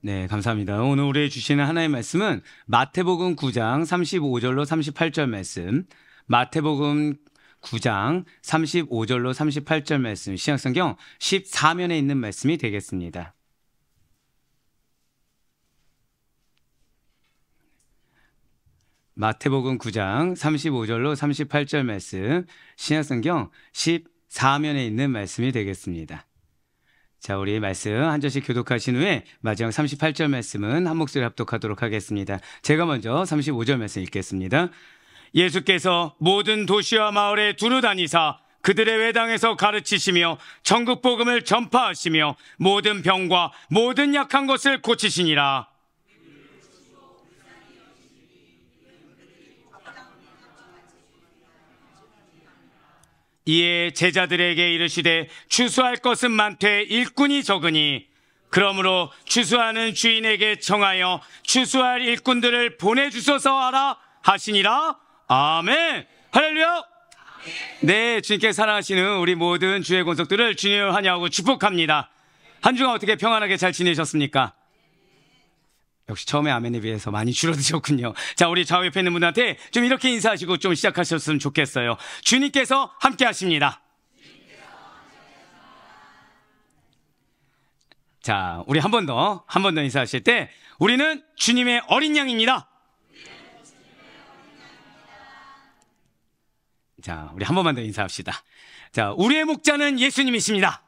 네, 감사합니다. 오늘 우리 주시는 하나의 말씀은 마태복음 9장 35절로 38절 말씀, 마태복음 9장 35절로 38절 말씀, 신약성경 14면에 있는 말씀이 되겠습니다. 마태복음 9장 35절로 38절 말씀, 신약성경 14면에 있는 말씀이 되겠습니다. 자, 우리 말씀 한 절씩 교독하신 후에 마지막 38절 말씀은 한 목소리 합독하도록 하겠습니다. 제가 먼저 35절 말씀 읽겠습니다. 예수께서 모든 도시와 마을에 두루 다니사 그들의 회당에서 가르치시며 천국 복음을 전파하시며 모든 병과 모든 약한 것을 고치시니라. 이에 제자들에게 이르시되 추수할 것은 많되 일꾼이 적으니 그러므로 추수하는 주인에게 청하여 추수할 일꾼들을 보내주소서 하라 하시니라. 아멘. 할렐루야. 네, 주님께 사랑하시는 우리 모든 주의 권속들을 주님을 환영하고 축복합니다. 한 주간 어떻게 평안하게 잘 지내셨습니까? 역시 처음에 아멘에 비해서 많이 줄어드셨군요. 자, 우리 좌우 옆에 있는 분한테 좀 이렇게 인사하시고 좀 시작하셨으면 좋겠어요. 주님께서 함께 하십니다. 자, 우리 한 번 더 인사하실 때 우리는 주님의 어린 양입니다. 자, 우리 한 번만 더 인사합시다. 자, 우리의 목자는 예수님이십니다.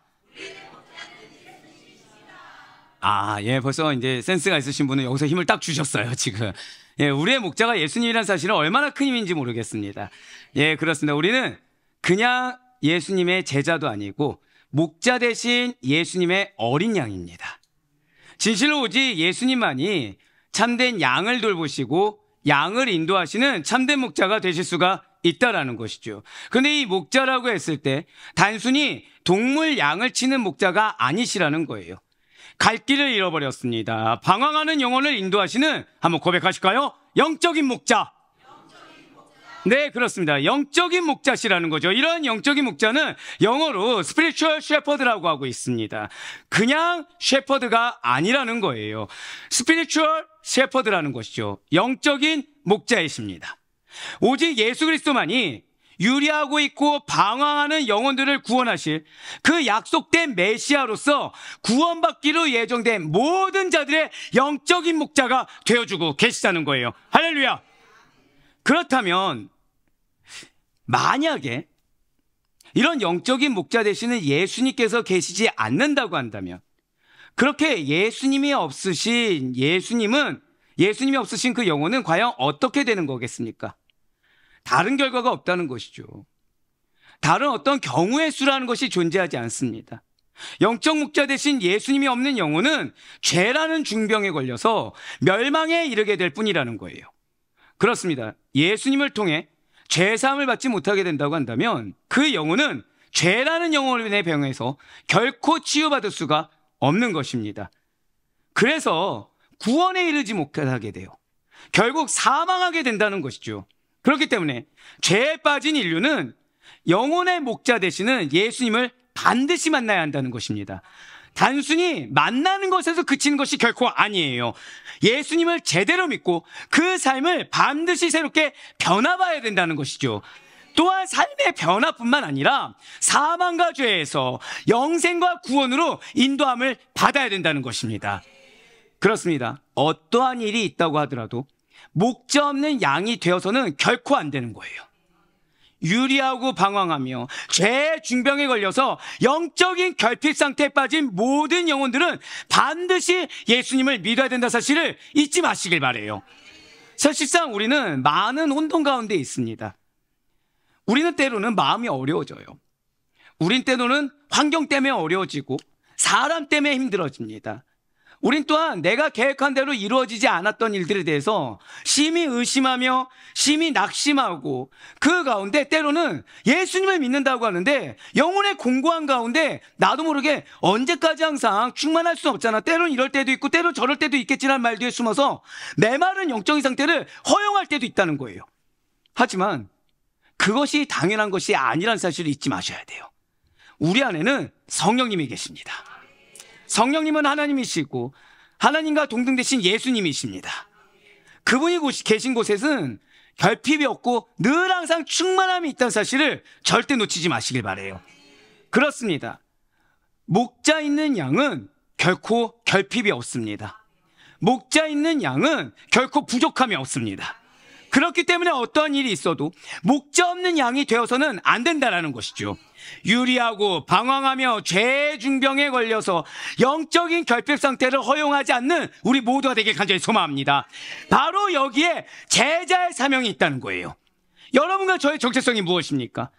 아, 예, 벌써 이제 센스가 있으신 분은 여기서 힘을 딱 주셨어요, 지금. 예, 우리의 목자가 예수님이라는 사실은 얼마나 큰 힘인지 모르겠습니다. 예, 그렇습니다. 우리는 그냥 예수님의 제자도 아니고 목자 대신 예수님의 어린 양입니다. 진실로 오직 예수님만이 참된 양을 돌보시고 양을 인도하시는 참된 목자가 되실 수가 있다라는 것이죠. 그런데 이 목자라고 했을 때 단순히 동물 양을 치는 목자가 아니시라는 거예요. 갈 길을 잃어버렸습니다. 방황하는 영혼을 인도하시는, 한번 고백하실까요? 영적인 목자. 네, 그렇습니다. 영적인 목자시라는 거죠. 이런 영적인 목자는 영어로 spiritual shepherd라고 하고 있습니다. 그냥 shepherd가 아니라는 거예요. spiritual shepherd라는 것이죠. 영적인 목자이십니다. 오직 예수 그리스도만이 유리하고 있고 방황하는 영혼들을 구원하실 그 약속된 메시아로서 구원받기로 예정된 모든 자들의 영적인 목자가 되어주고 계시다는 거예요. 할렐루야. 그렇다면 만약에 이런 영적인 목자 되시는 예수님께서 계시지 않는다고 한다면, 그렇게 예수님이 없으신 그 영혼은 과연 어떻게 되는 거겠습니까? 다른 결과가 없다는 것이죠. 다른 어떤 경우의 수라는 것이 존재하지 않습니다. 영적 목자 대신 예수님이 없는 영혼은 죄라는 중병에 걸려서 멸망에 이르게 될 뿐이라는 거예요. 그렇습니다. 예수님을 통해 죄사함을 받지 못하게 된다고 한다면 그 영혼은 죄라는 영혼의 병에서 결코 치유받을 수가 없는 것입니다. 그래서 구원에 이르지 못하게 돼요. 결국 사망하게 된다는 것이죠. 그렇기 때문에 죄에 빠진 인류는 영혼의 목자 되시는 예수님을 반드시 만나야 한다는 것입니다. 단순히 만나는 것에서 그치는 것이 결코 아니에요. 예수님을 제대로 믿고 그 삶을 반드시 새롭게 변화봐야 된다는 것이죠. 또한 삶의 변화뿐만 아니라 사망과 죄에서 영생과 구원으로 인도함을 받아야 된다는 것입니다. 그렇습니다. 어떠한 일이 있다고 하더라도 목자 없는 양이 되어서는 결코 안 되는 거예요. 유리하고 방황하며 죄의 중병에 걸려서 영적인 결핍 상태에 빠진 모든 영혼들은 반드시 예수님을 믿어야 된다는 사실을 잊지 마시길 바라요. 사실상 우리는 많은 혼돈 가운데 있습니다. 우리는 때로는 마음이 어려워져요. 우린 때로는 환경 때문에 어려워지고 사람 때문에 힘들어집니다. 우린 또한 내가 계획한 대로 이루어지지 않았던 일들에 대해서 심히 의심하며 심히 낙심하고 그 가운데 때로는 예수님을 믿는다고 하는데 영혼의 공고한 가운데 나도 모르게 언제까지 항상 충만할 수는 없잖아. 때로는 이럴 때도 있고 때로 저럴 때도 있겠지라는 말 뒤에 숨어서 메마른 영적인 상태를 허용할 때도 있다는 거예요. 하지만 그것이 당연한 것이 아니라는 사실을 잊지 마셔야 돼요. 우리 안에는 성령님이 계십니다. 성령님은 하나님이시고 하나님과 동등되신 예수님이십니다. 그분이 계신 곳에는 결핍이 없고 늘 항상 충만함이 있다는 사실을 절대 놓치지 마시길 바라요. 그렇습니다. 목자 있는 양은 결코 결핍이 없습니다. 목자 있는 양은 결코 부족함이 없습니다. 그렇기 때문에 어떠한 일이 있어도 목자 없는 양이 되어서는 안 된다는 것이죠. 유리하고 방황하며 죄의 중병에 걸려서 영적인 결핍 상태를 허용하지 않는 우리 모두가 되길 간절히 소망합니다. 바로 여기에 제자의 사명이 있다는 거예요. 여러분과 저의 정체성이 무엇입니까?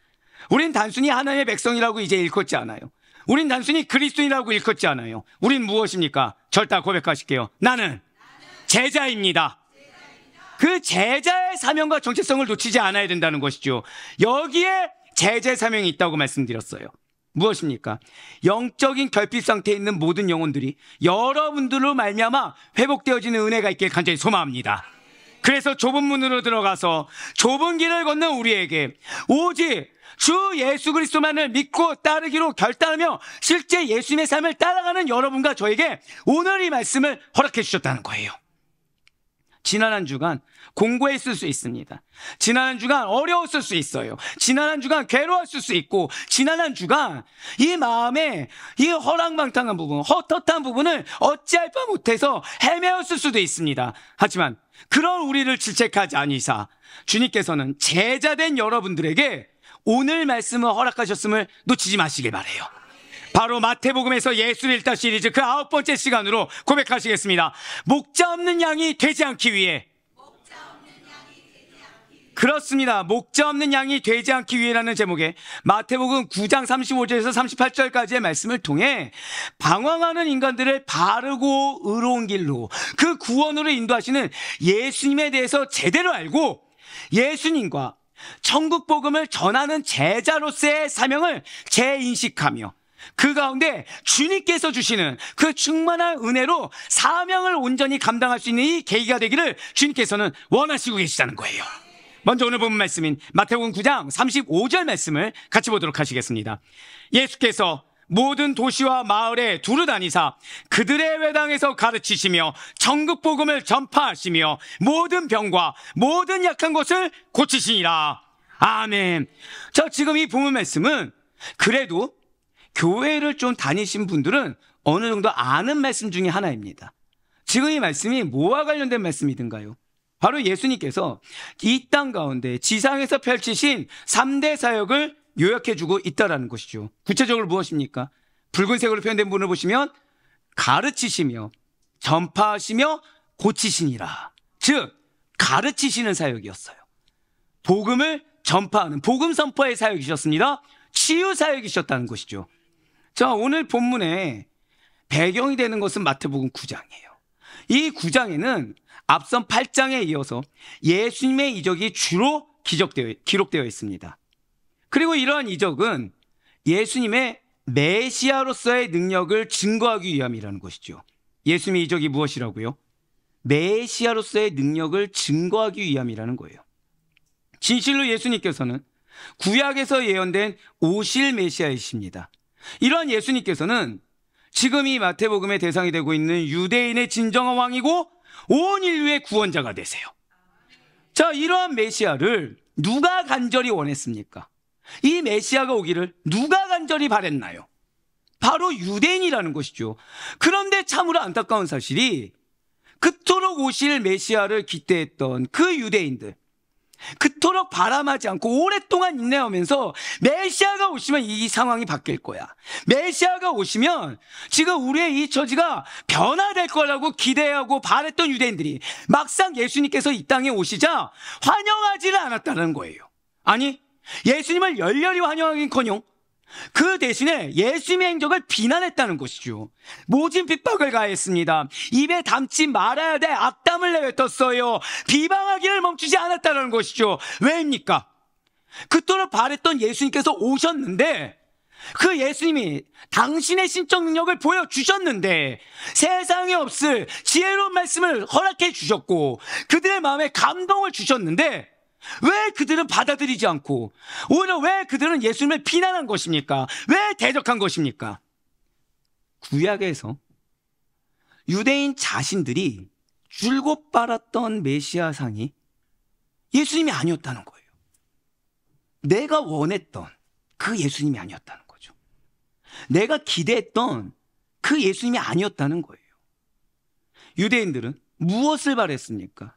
우린 단순히 하나님의 백성이라고 이제 일컫지 않아요. 우린 단순히 그리스도인이라고 일컫지 않아요. 우린 무엇입니까? 절대 고백하실게요. 나는 제자입니다. 그 제자의 사명과 정체성을 놓치지 않아야 된다는 것이죠. 여기에 제자의 사명이 있다고 말씀드렸어요. 무엇입니까? 영적인 결핍 상태에 있는 모든 영혼들이 여러분들로 말미암아 회복되어지는 은혜가 있길 간절히 소망합니다. 그래서 좁은 문으로 들어가서 좁은 길을 걷는 우리에게 오직 주 예수 그리스도만을 믿고 따르기로 결단하며 실제 예수님의 삶을 따라가는 여러분과 저에게 오늘 이 말씀을 허락해 주셨다는 거예요. 지난 한 주간 공고했을 수 있습니다. 지난 한 주간 어려웠을 수 있어요. 지난 한 주간 괴로웠을 수 있고, 지난 한 주간 이 마음에 이 허랑방탕한 부분, 헛헛한 부분을 어찌할 바 못해서 헤매었을 수도 있습니다. 하지만 그런 우리를 질책하지 아니사 주님께서는 제자된 여러분들에게 오늘 말씀을 허락하셨음을 놓치지 마시길 바라요. 바로 마태복음에서 예수를 읽다 시리즈 그 9번째 시간으로 고백하시겠습니다. 목자 없는 양이 되지 않기 위해. 그렇습니다. 목자 없는 양이 되지 않기 위해라는 제목의 마태복음 9장 35절에서 38절까지의 말씀을 통해 방황하는 인간들을 바르고 의로운 길로, 그 구원으로 인도하시는 예수님에 대해서 제대로 알고 예수님과 천국 복음을 전하는 제자로서의 사명을 재인식하며 그 가운데 주님께서 주시는 그 충만한 은혜로 사명을 온전히 감당할 수 있는 이 계기가 되기를 주님께서는 원하시고 계시다는 거예요. 먼저 오늘 본 말씀인 마태복음 9장 35절 말씀을 같이 보도록 하시겠습니다. 예수께서 모든 도시와 마을에 두루 다니사 그들의 회당에서 가르치시며 천국 복음을 전파하시며 모든 병과 모든 약한 것을 고치시니라. 아멘. 자, 지금 이 본문 말씀은 그래도 교회를 좀 다니신 분들은 어느 정도 아는 말씀 중에 하나입니다. 지금 이 말씀이 뭐와 관련된 말씀이든가요? 바로 예수님께서 이 땅 가운데 지상에서 펼치신 3대 사역을 요약해주고 있다는 것이죠. 구체적으로 무엇입니까? 붉은색으로 표현된 부분을 보시면 가르치시며 전파하시며 고치시니라. 즉 가르치시는 사역이었어요. 복음을 전파하는 복음 선포의 사역이셨습니다. 치유 사역이셨다는 것이죠. 자, 오늘 본문에 배경이 되는 것은 마태복음 9장이에요. 이 9장에는 앞선 8장에 이어서 예수님의 이적이 주로 기록되어 있습니다. 그리고 이러한 이적은 예수님의 메시아로서의 능력을 증거하기 위함이라는 것이죠. 예수님의 이적이 무엇이라고요? 메시아로서의 능력을 증거하기 위함이라는 거예요. 진실로 예수님께서는 구약에서 예언된 오실 메시아이십니다. 이러한 예수님께서는 지금 이 마태복음의 대상이 되고 있는 유대인의 진정한 왕이고 온 인류의 구원자가 되세요. 자, 이러한 메시아를 누가 간절히 원했습니까? 이 메시아가 오기를 누가 간절히 바랬나요? 바로 유대인이라는 것이죠. 그런데 참으로 안타까운 사실이 그토록 오실 메시아를 기대했던 그 유대인들, 그토록 바람하지 않고 오랫동안 인내하면서 메시아가 오시면 이 상황이 바뀔 거야, 메시아가 오시면 지금 우리의 이 처지가 변화될 거라고 기대하고 바랬던 유대인들이 막상 예수님께서 이 땅에 오시자 환영하지를 않았다는 거예요. 아니, 예수님을 열렬히 환영하긴커녕 그 대신에 예수님의 행적을 비난했다는 것이죠. 모진 핍박을 가했습니다. 입에 담지 말아야 될 악담을 내뱉었어요. 비방하기를 멈추지 않았다는 것이죠. 왜입니까? 그토록 바랬던 예수님께서 오셨는데, 그 예수님이 당신의 신적 능력을 보여주셨는데 세상에 없을 지혜로운 말씀을 허락해 주셨고 그들의 마음에 감동을 주셨는데 왜 그들은 받아들이지 않고 오히려 왜 그들은 예수님을 비난한 것입니까? 왜 대적한 것입니까? 구약에서 유대인 자신들이 줄곧 빨았던 메시아상이 예수님이 아니었다는 거예요. 내가 원했던 그 예수님이 아니었다는 거죠. 내가 기대했던 그 예수님이 아니었다는 거예요. 유대인들은 무엇을 바랬습니까?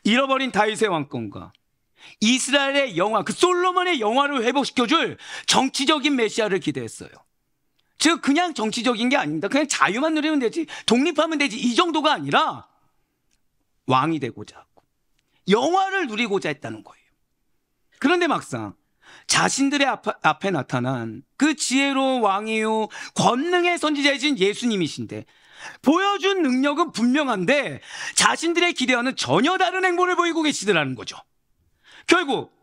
잃어버린 다윗의 왕권과 이스라엘의 영화, 그 솔로몬의 영화를 회복시켜줄 정치적인 메시아를 기대했어요. 즉 그냥 정치적인 게 아닙니다. 그냥 자유만 누리면 되지, 독립하면 되지, 이 정도가 아니라 왕이 되고자 하고 영화를 누리고자 했다는 거예요. 그런데 막상 자신들의 앞에 나타난 그 지혜로운 왕이요 권능의 선지자이신 예수님이신데 보여준 능력은 분명한데 자신들의 기대와는 전혀 다른 행보를 보이고 계시더라는 거죠. 결국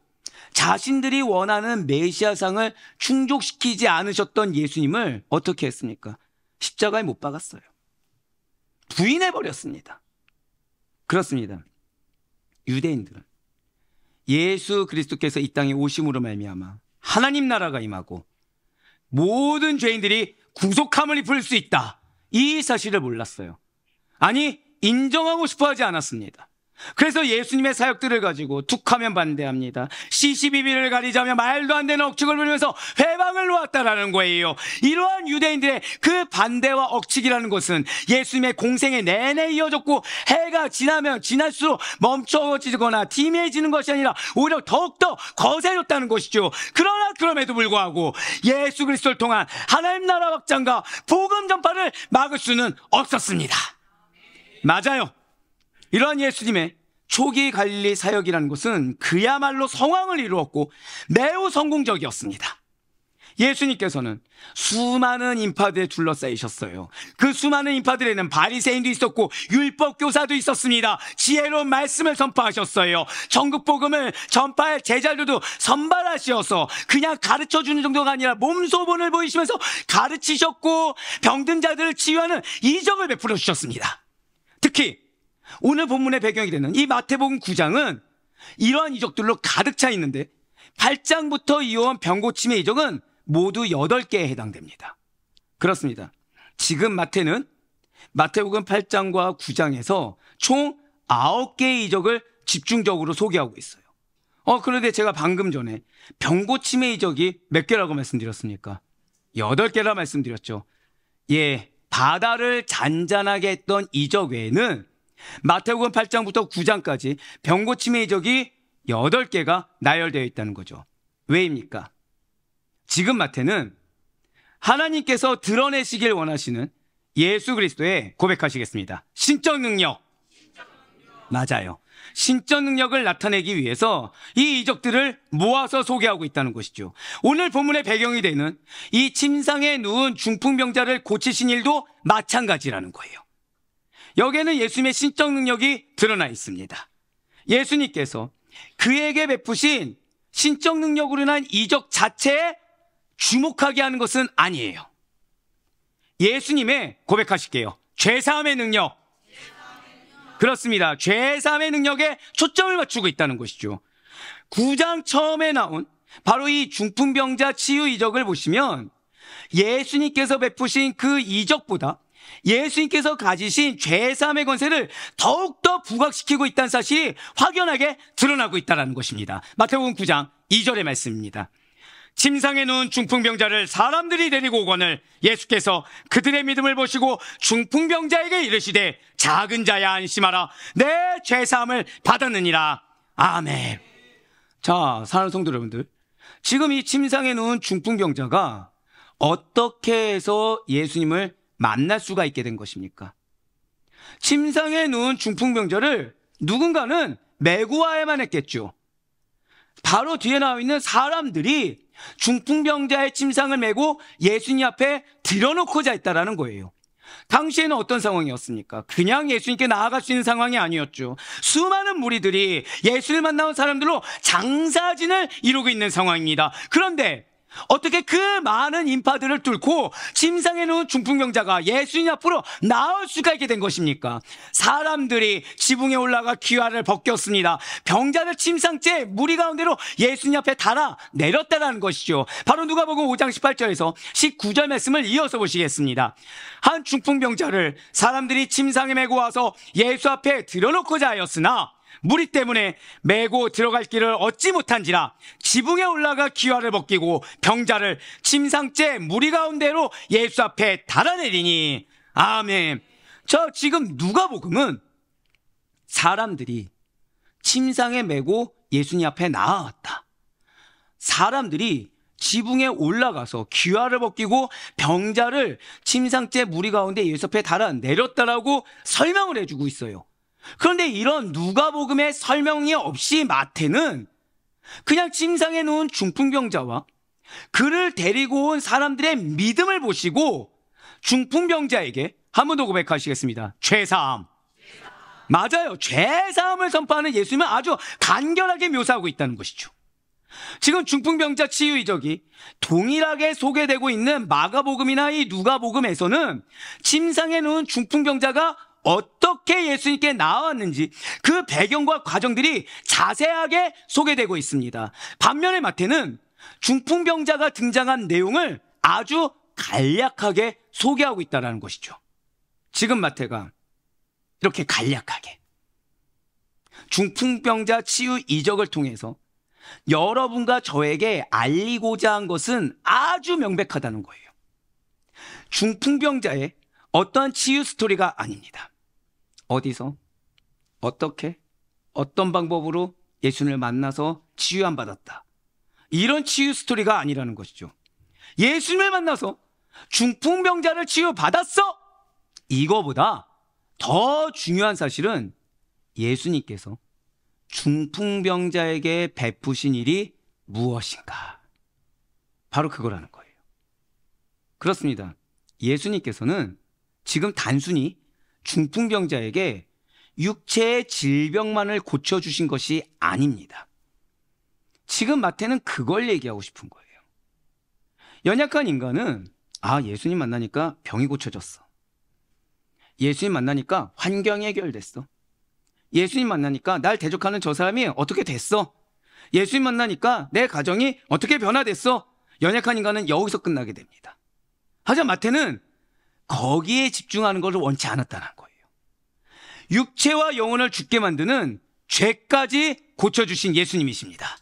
자신들이 원하는 메시아상을 충족시키지 않으셨던 예수님을 어떻게 했습니까? 십자가에 못 박았어요. 부인해버렸습니다. 그렇습니다. 유대인들은 예수 그리스도께서 이 땅에 오심으로 말미암아 하나님 나라가 임하고 모든 죄인들이 구속함을 입을 수 있다, 이 사실을 몰랐어요. 아니, 인정하고 싶어 하지 않았습니다. 그래서 예수님의 사역들을 가지고 툭하면 반대합니다. 시시비비를 가리자며 말도 안 되는 억측을 부리면서 회방을 놓았다라는 거예요. 이러한 유대인들의 그 반대와 억측이라는 것은 예수님의 공생에 내내 이어졌고 해가 지나면 지날수록 멈춰지거나 희미해지는 것이 아니라 오히려 더욱더 거세졌다는 것이죠. 그러나 그럼에도 불구하고 예수 그리스도를 통한 하나님 나라 확장과 복음 전파를 막을 수는 없었습니다. 맞아요. 이러한 예수님의 초기 갈릴리 사역이라는 것은 그야말로 성황을 이루었고 매우 성공적이었습니다. 예수님께서는 수많은 인파들에 둘러싸이셨어요. 그 수많은 인파들에는 바리새인도 있었고 율법 교사도 있었습니다. 지혜로운 말씀을 선포하셨어요. 전국 복음을 전파할 제자들도 선발하셔서 그냥 가르쳐주는 정도가 아니라 몸소본을 보이시면서 가르치셨고 병든 자들을 치유하는 이적을 베풀어 주셨습니다. 특히 오늘 본문의 배경이 되는 이 마태복음 9장은 이러한 이적들로 가득 차 있는데 8장부터 이어온 병고침의 이적은 모두 8개에 해당됩니다. 그렇습니다. 지금 마태는 마태복음 8장과 9장에서 총 9개의 이적을 집중적으로 소개하고 있어요. 그런데 제가 방금 전에 병고침의 이적이 몇 개라고 말씀드렸습니까? 8개라 말씀드렸죠. 예, 바다를 잔잔하게 했던 이적 외에는 마태복음 8장부터 9장까지 병고침의 이적이 8개가 나열되어 있다는 거죠. 왜입니까? 지금 마태는 하나님께서 드러내시길 원하시는 예수 그리스도의 고백하시겠습니다. 신적 능력. 맞아요. 신적 능력을 나타내기 위해서 이 이적들을 모아서 소개하고 있다는 것이죠. 오늘 본문의 배경이 되는 이 침상에 누운 중풍병자를 고치신 일도 마찬가지라는 거예요. 여기에는 예수님의 신적 능력이 드러나 있습니다. 예수님께서 그에게 베푸신 신적 능력으로 인한 이적 자체에 주목하게 하는 것은 아니에요. 예수님의 고백하실게요. 죄사함의 능력. 그렇습니다. 죄사함의 능력에 초점을 맞추고 있다는 것이죠. 9장 처음에 나온 바로 이 중풍병자 치유 이적을 보시면 예수님께서 베푸신 그 이적보다 예수님께서 가지신 죄사함의 권세를 더욱더 부각시키고 있다는 사실이 확연하게 드러나고 있다는 것입니다. 마태복음 9장 2절의 말씀입니다. 침상에 누운 중풍병자를 사람들이 데리고 오거늘 예수께서 그들의 믿음을 보시고 중풍병자에게 이르시되 작은 자야 안심하라 내 죄사함을 받았느니라. 아멘. 자, 사랑하는 성도 여러분들, 지금 이 침상에 누운 중풍병자가 어떻게 해서 예수님을 만날 수가 있게 된 것입니까? 침상에 누운 중풍병자를 누군가는 메고 와야만 했겠죠. 바로 뒤에 나와 있는 사람들이 중풍병자의 침상을 메고 예수님 앞에 들여놓고자 했다라는 거예요. 당시에는 어떤 상황이었습니까? 그냥 예수님께 나아갈 수 있는 상황이 아니었죠. 수많은 무리들이 예수를 만나온 사람들로 장사진을 이루고 있는 상황입니다. 그런데 어떻게 그 많은 인파들을 뚫고 침상에 누운 중풍병자가 예수님 앞으로 나올 수가 있게 된 것입니까? 사람들이 지붕에 올라가 귀화를 벗겼습니다. 병자를 침상째 무리 가운데로 예수님 앞에 달아 내렸다라는 것이죠. 바로 누가복음 5장 18절에서 19절 말씀을 이어서 보시겠습니다. 한 중풍병자를 사람들이 침상에 메고 와서 예수 앞에 들여놓고자 하였으나 무리 때문에 메고 들어갈 길을 얻지 못한지라 지붕에 올라가 기와를 벗기고 병자를 침상째 무리 가운데로 예수 앞에 달아내리니. 아멘. 저 지금 누가복음은 사람들이 침상에 메고 예수님 앞에 나아왔다, 사람들이 지붕에 올라가서 귀화를 벗기고 병자를 침상째 무리 가운데 예수 앞에 달아내렸다라고 설명을 해주고 있어요. 그런데 이런 누가복음의 설명이 없이 마태는 그냥 침상에 누운 중풍병자와 그를 데리고 온 사람들의 믿음을 보시고 중풍병자에게 한 번 더 고백하시겠습니다. 죄사함. 맞아요. 죄사함을 선포하는 예수님은 아주 간결하게 묘사하고 있다는 것이죠. 지금 중풍병자 치유 이적이 동일하게 소개되고 있는 마가복음이나 이 누가복음에서는 침상에 누운 중풍병자가 어떻게 예수님께 나왔는지 그 배경과 과정들이 자세하게 소개되고 있습니다. 반면에 마태는 중풍병자가 등장한 내용을 아주 간략하게 소개하고 있다는 것이죠. 지금 마태가 이렇게 간략하게 중풍병자 치유 이적을 통해서 여러분과 저에게 알리고자 한 것은 아주 명백하다는 거예요. 중풍병자의 어떠한 치유 스토리가 아닙니다. 어디서, 어떻게, 어떤 방법으로 예수님을 만나서 치유함 받았다, 이런 치유 스토리가 아니라는 것이죠. 예수님을 만나서 중풍병자를 치유받았어? 이거보다 더 중요한 사실은 예수님께서 중풍병자에게 베푸신 일이 무엇인가, 바로 그거라는 거예요. 그렇습니다. 예수님께서는 지금 단순히 중풍병자에게 육체의 질병만을 고쳐주신 것이 아닙니다. 지금 마태는 그걸 얘기하고 싶은 거예요. 연약한 인간은 예수님 만나니까 병이 고쳐졌어, 예수님 만나니까 환경이 해결됐어, 예수님 만나니까 날 대적하는 저 사람이 어떻게 됐어, 예수님 만나니까 내 가정이 어떻게 변화됐어. 연약한 인간은 여기서 끝나게 됩니다. 하지만 마태는 거기에 집중하는 것을 원치 않았다는 거예요. 육체와 영혼을 죽게 만드는 죄까지 고쳐주신 예수님이십니다.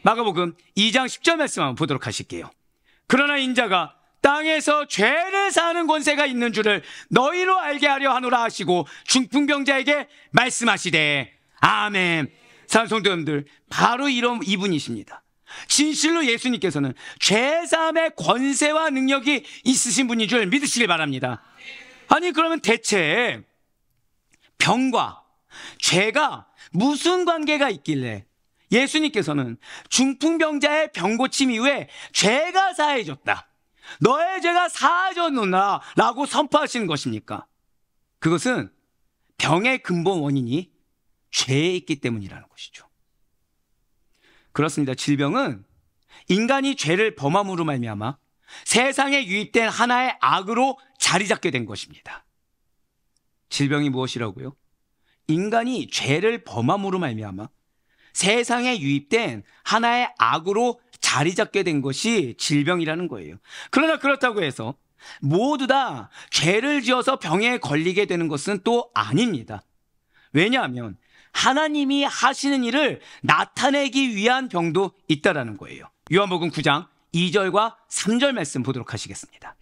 마가복음 2장 10절 말씀 한번 보도록 하실게요. 그러나 인자가 땅에서 죄를 사하는 권세가 있는 줄을 너희로 알게 하려 하노라 하시고 중풍병자에게 말씀하시되. 아멘. 사랑하는 성도 여러분들, 바로 이분이십니다. 진실로 예수님께서는 죄사함의 권세와 능력이 있으신 분인 줄 믿으시길 바랍니다. 아니, 그러면 대체 병과 죄가 무슨 관계가 있길래 예수님께서는 중풍병자의 병 고침 이후에 죄가 사해졌다, 너의 죄가 사해졌노라 라고 선포하시는 것입니까? 그것은 병의 근본 원인이 죄에 있기 때문이라는 것이죠. 그렇습니다. 질병은 인간이 죄를 범함으로 말미암아 세상에 유입된 하나의 악으로 자리 잡게 된 것입니다. 질병이 무엇이라고요? 인간이 죄를 범함으로 말미암아 세상에 유입된 하나의 악으로 자리 잡게 된 것이 질병이라는 거예요. 그러나 그렇다고 해서 모두 다 죄를 지어서 병에 걸리게 되는 것은 또 아닙니다. 왜냐하면 하나님이 하시는 일을 나타내기 위한 병도 있다라는 거예요. 요한복음 9장 2절과 3절 말씀 보도록 하시겠습니다.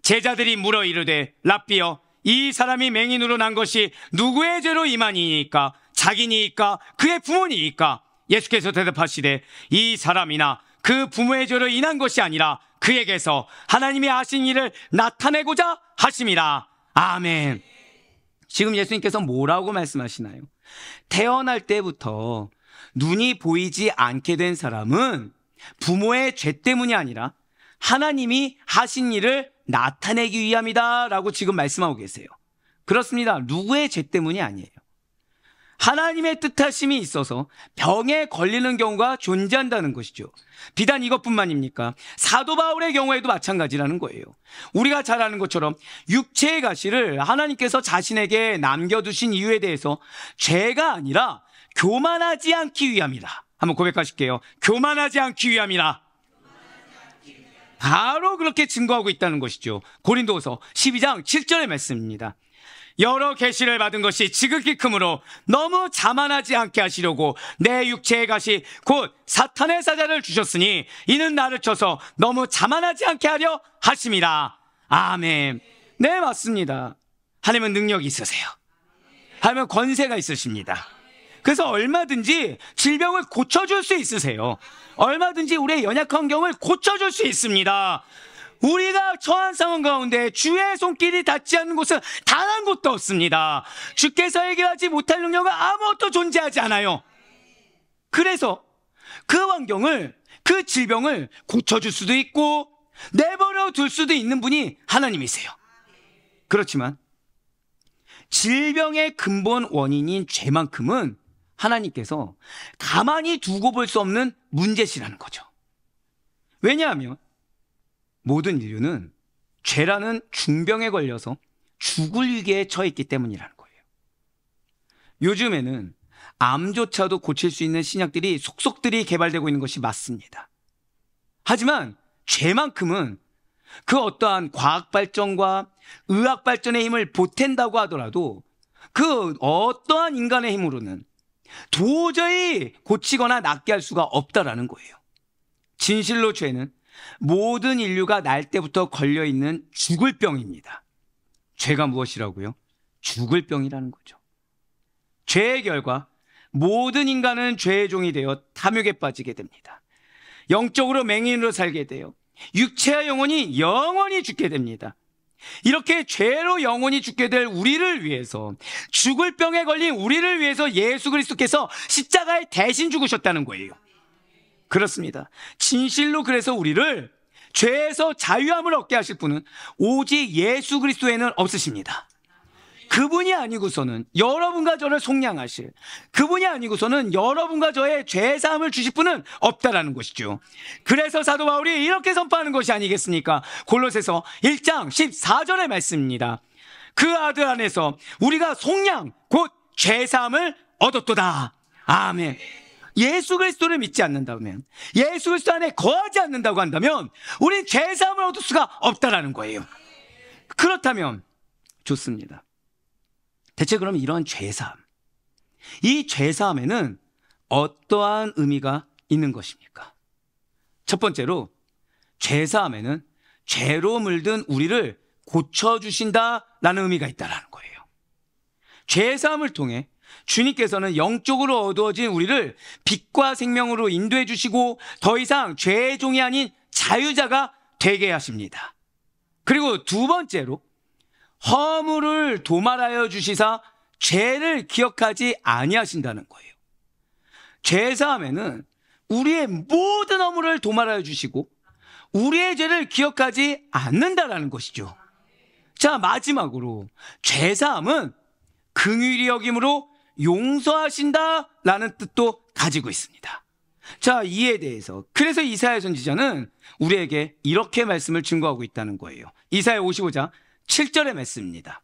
제자들이 물어 이르되 랍비여, 이 사람이 맹인으로 난 것이 누구의 죄로 임하니이까? 자기니이까 그의 부모니이까? 예수께서 대답하시되 이 사람이나 그 부모의 죄로 인한 것이 아니라 그에게서 하나님이 하신 일을 나타내고자 하심이라. 아멘. 지금 예수님께서 뭐라고 말씀하시나요? 태어날 때부터 눈이 보이지 않게 된 사람은 부모의 죄 때문이 아니라 하나님이 하신 일을 나타내기 위함이다 라고 지금 말씀하고 계세요. 그렇습니다. 누구의 죄 때문이 아니에요. 하나님의 뜻하심이 있어서 병에 걸리는 경우가 존재한다는 것이죠. 비단 이것뿐만입니까? 사도 바울의 경우에도 마찬가지라는 거예요. 우리가 잘 아는 것처럼 육체의 가시를 하나님께서 자신에게 남겨두신 이유에 대해서 죄가 아니라 교만하지 않기 위함이라. 한번 고백하실게요. 교만하지 않기 위함이라. 바로 그렇게 증거하고 있다는 것이죠. 고린도후서 12장 7절의 말씀입니다. 여러 계시를 받은 것이 지극히 크므로 너무 자만하지 않게 하시려고 내 육체의 가시 곧 사탄의 사자를 주셨으니 이는 나를 쳐서 너무 자만하지 않게 하려 하심이라. 아멘. 네, 맞습니다. 하나님은 능력이 있으세요. 하나님은 권세가 있으십니다. 그래서 얼마든지 질병을 고쳐줄 수 있으세요. 얼마든지 우리의 연약한 경을 고쳐줄 수 있습니다. 우리가 처한 상황 가운데 주의 손길이 닿지 않는 곳은 단 한 곳도 없습니다. 주께서 해결하지 못할 능력은 아무것도 존재하지 않아요. 그래서 그 환경을, 그 질병을 고쳐줄 수도 있고 내버려 둘 수도 있는 분이 하나님이세요. 그렇지만 질병의 근본 원인인 죄만큼은 하나님께서 가만히 두고 볼 수 없는 문제시라는 거죠. 왜냐하면 모든 인류는 죄라는 중병에 걸려서 죽을 위기에 처했기 때문이라는 거예요. 요즘에는 암조차도 고칠 수 있는 신약들이 속속들이 개발되고 있는 것이 맞습니다. 하지만 죄만큼은 그 어떠한 과학 발전과 의학 발전의 힘을 보탠다고 하더라도 그 어떠한 인간의 힘으로는 도저히 고치거나 낫게 할 수가 없다라는 거예요. 진실로 죄는 모든 인류가 날 때부터 걸려있는 죽을 병입니다. 죄가 무엇이라고요? 죽을 병이라는 거죠. 죄의 결과 모든 인간은 죄의 종이 되어 탐욕에 빠지게 됩니다. 영적으로 맹인으로 살게 돼요. 육체와 영원히 죽게 됩니다. 이렇게 죄로 영원히 죽게 될 우리를 위해서, 죽을 병에 걸린 우리를 위해서 예수 그리스도께서 십자가에 대신 죽으셨다는 거예요. 그렇습니다. 진실로 그래서 우리를 죄에서 자유함을 얻게 하실 분은 오직 예수 그리스도에는 없으십니다. 그분이 아니고서는 여러분과 저를 속량하실, 그분이 아니고서는 여러분과 저의 죄사함을 주실 분은 없다라는 것이죠. 그래서 사도 바울이 이렇게 선포하는 것이 아니겠습니까? 골로새서 1장 14절의 말씀입니다. 그 아들 안에서 우리가 속량 곧 죄사함을 얻었도다. 아멘. 예수 그리스도를 믿지 않는다면, 예수 그리스도 안에 거하지 않는다고 한다면 우린 죄사함을 얻을 수가 없다라는 거예요. 그렇다면 좋습니다. 대체 그럼 이런 죄사함, 이 죄사함에는 어떠한 의미가 있는 것입니까? 첫 번째로 죄사함에는 죄로 물든 우리를 고쳐주신다라는 의미가 있다는 거예요. 죄사함을 통해 주님께서는 영적으로 어두워진 우리를 빛과 생명으로 인도해 주시고 더 이상 죄의 종이 아닌 자유자가 되게 하십니다. 그리고 두 번째로 허물을 도말하여 주시사 죄를 기억하지 아니하신다는 거예요. 죄사함에는 우리의 모든 허물을 도말하여 주시고 우리의 죄를 기억하지 않는다라는 것이죠. 자, 마지막으로 죄사함은 긍휼히 여김으로 용서하신다라는 뜻도 가지고 있습니다. 자, 이에 대해서 그래서 이사야 선지자는 우리에게 이렇게 말씀을 증거하고 있다는 거예요. 이사야 55장 7절의 말씀입니다.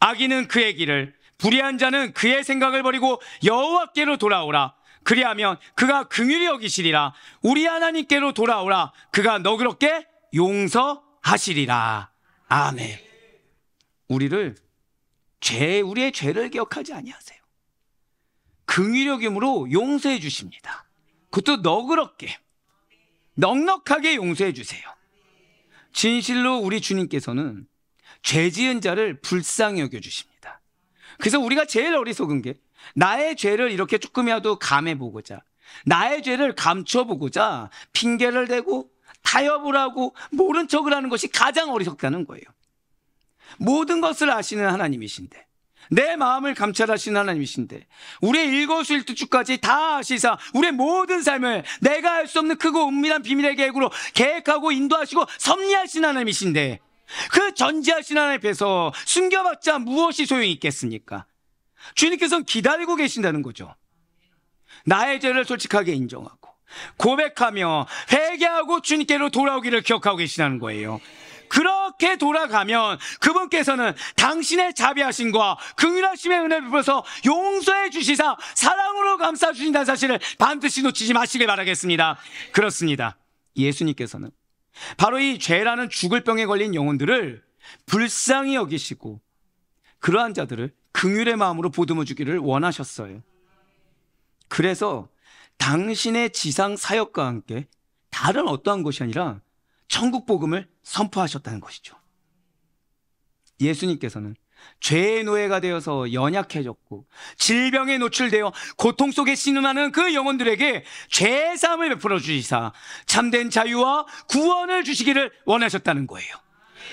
악인은 그의 길을, 불의한 자는 그의 생각을 버리고 여호와께로 돌아오라. 그리하면 그가 긍휼히 여기시리라. 우리 하나님께로 돌아오라. 그가 너그럽게 용서하시리라. 아멘. 우리의 죄를 기억하지 아니하세요. 긍휼히 여김으로 용서해 주십니다. 그것도 너그럽게, 넉넉하게 용서해 주세요. 진실로 우리 주님께서는 죄 지은 자를 불쌍히 여겨주십니다. 그래서 우리가 제일 어리석은 게 나의 죄를 이렇게 조금이라도 감해보고자, 나의 죄를 감춰보고자 핑계를 대고 타협을 하고 모른 척을 하는 것이 가장 어리석다는 거예요. 모든 것을 아시는 하나님이신데, 내 마음을 감찰하시는 하나님이신데, 우리의 일거수일투족까지 다 아시사 우리의 모든 삶을 내가 알 수 없는 크고 은밀한 비밀의 계획으로 계획하고 인도하시고 섭리하신 하나님이신데, 그 전지하신 하나님 앞에서 숨겨봤자 무엇이 소용이 있겠습니까? 주님께서는 기다리고 계신다는 거죠. 나의 죄를 솔직하게 인정하고 고백하며 회개하고 주님께로 돌아오기를 기억하고 계시다는 거예요. 그렇게 돌아가면 그분께서는 당신의 자비하심과 긍휼하심의 은혜를 베풀어서 용서해 주시사 사랑으로 감싸 주신다는 사실을 반드시 놓치지 마시길 바라겠습니다. 그렇습니다. 예수님께서는 바로 이 죄라는 죽을 병에 걸린 영혼들을 불쌍히 여기시고 그러한 자들을 긍휼의 마음으로 보듬어 주기를 원하셨어요. 그래서 당신의 지상 사역과 함께 다른 어떠한 것이 아니라 천국 복음을 선포하셨다는 것이죠. 예수님께서는 죄의 노예가 되어서 연약해졌고 질병에 노출되어 고통 속에 신음하는 그 영혼들에게 죄의 사함을 베풀어 주시사 참된 자유와 구원을 주시기를 원하셨다는 거예요.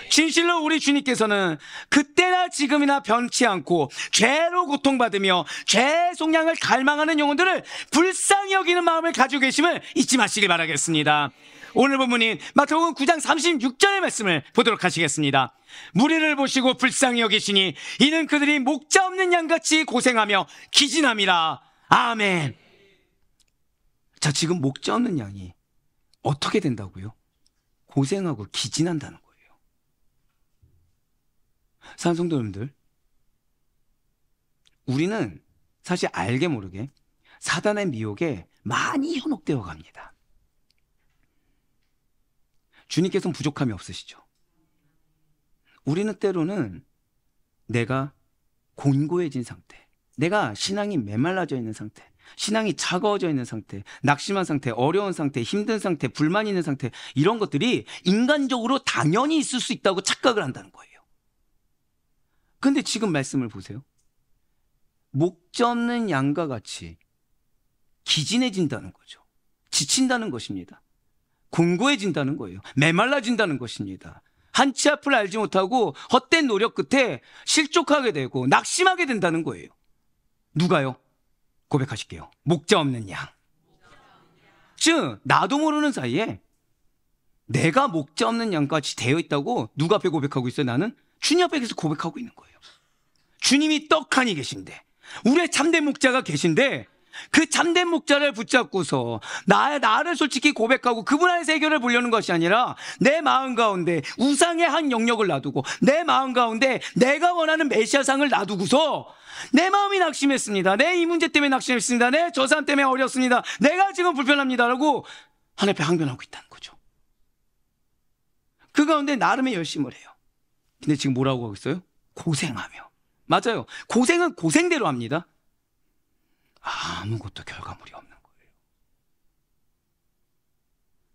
진실로 우리 주님께서는 그때나 지금이나 변치 않고 죄로 고통받으며 죄의 속량을 갈망하는 영혼들을 불쌍히 여기는 마음을 가지고 계심을 잊지 마시길 바라겠습니다. 오늘 본문인 마태복음 9장 36절의 말씀을 보도록 하시겠습니다. 무리를 보시고 불쌍히 여기시니 이는 그들이 목자 없는 양같이 고생하며 기진함이라. 아멘. 자, 지금 목자 없는 양이 어떻게 된다고요? 고생하고 기진한다는 거예요. 사랑하는 성도 여러분들, 우리는 사실 알게 모르게 사단의 미혹에 많이 현혹되어 갑니다. 주님께서는 부족함이 없으시죠. 우리는 때로는 내가 곤고해진 상태, 내가 신앙이 메말라져 있는 상태, 신앙이 차가워져 있는 상태, 낙심한 상태, 어려운 상태, 힘든 상태, 불만 있는 상태, 이런 것들이 인간적으로 당연히 있을 수 있다고 착각을 한다는 거예요. 근데 지금 말씀을 보세요. 목자 없는 양과 같이 기진해진다는 거죠. 지친다는 것입니다. 곤고해진다는 거예요. 메말라진다는 것입니다. 한치 앞을 알지 못하고 헛된 노력 끝에 실족하게 되고 낙심하게 된다는 거예요. 누가요? 고백하실게요. 목자 없는 양. 즉 나도 모르는 사이에 내가 목자 없는 양같이 되어 있다고 누가 앞에 고백하고 있어요? 나는 주님 앞에 계속 고백하고 있는 거예요. 주님이 떡하니 계신데, 우리의 참된 목자가 계신데 그 참된 목자를 붙잡고서 나를 솔직히 고백하고 그분 안에서 해결을 보려는 것이 아니라 내 마음 가운데 우상의 한 영역을 놔두고 내 마음 가운데 내가 원하는 메시아상을 놔두고서 내 마음이 낙심했습니다. 내 이 문제 때문에 낙심했습니다. 내 저 사람 때문에 어렵습니다. 내가 지금 불편합니다라고 하나님 앞에 항변하고 있다는 거죠. 그 가운데 나름의 열심을 해요. 근데 지금 뭐라고 하고 있어요? 고생하며. 맞아요. 고생은 고생대로 합니다. 아무것도 결과물이 없는 거예요.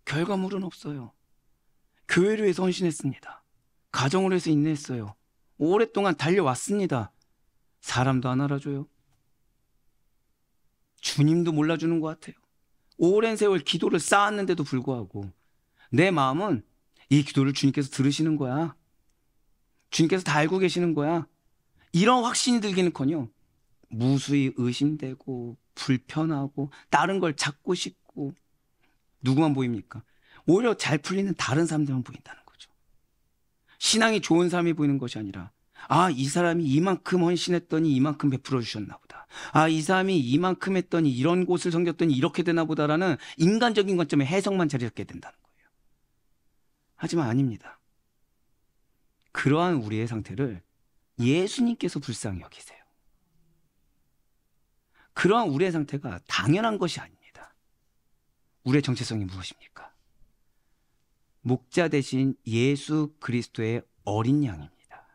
결과물은 없어요. 교회를 위해서 헌신했습니다. 가정을 위해서 인내했어요. 오랫동안 달려왔습니다. 사람도 안 알아줘요. 주님도 몰라주는 것 같아요. 오랜 세월 기도를 쌓았는데도 불구하고 내 마음은 이 기도를 주님께서 들으시는 거야. 주님께서 다 알고 계시는 거야. 이런 확신이 들기는커녕 무수히 의심되고 불편하고 다른 걸 찾고 싶고 누구만 보입니까? 오히려 잘 풀리는 다른 사람들만 보인다는 거죠. 신앙이 좋은 사람이 보이는 것이 아니라 이 사람이 이만큼 헌신했더니 이만큼 베풀어 주셨나 보다. 이 사람이 이만큼 했더니 이런 곳을 섬겼더니 이렇게 되나 보다라는 인간적인 관점의 해석만 자리 잡게 된다는 거예요. 하지만 아닙니다. 그러한 우리의 상태를 예수님께서 불쌍히 여기세요. 그러한 우리의 상태가 당연한 것이 아닙니다. 우리의 정체성이 무엇입니까? 목자 대신 예수 그리스도의 어린 양입니다.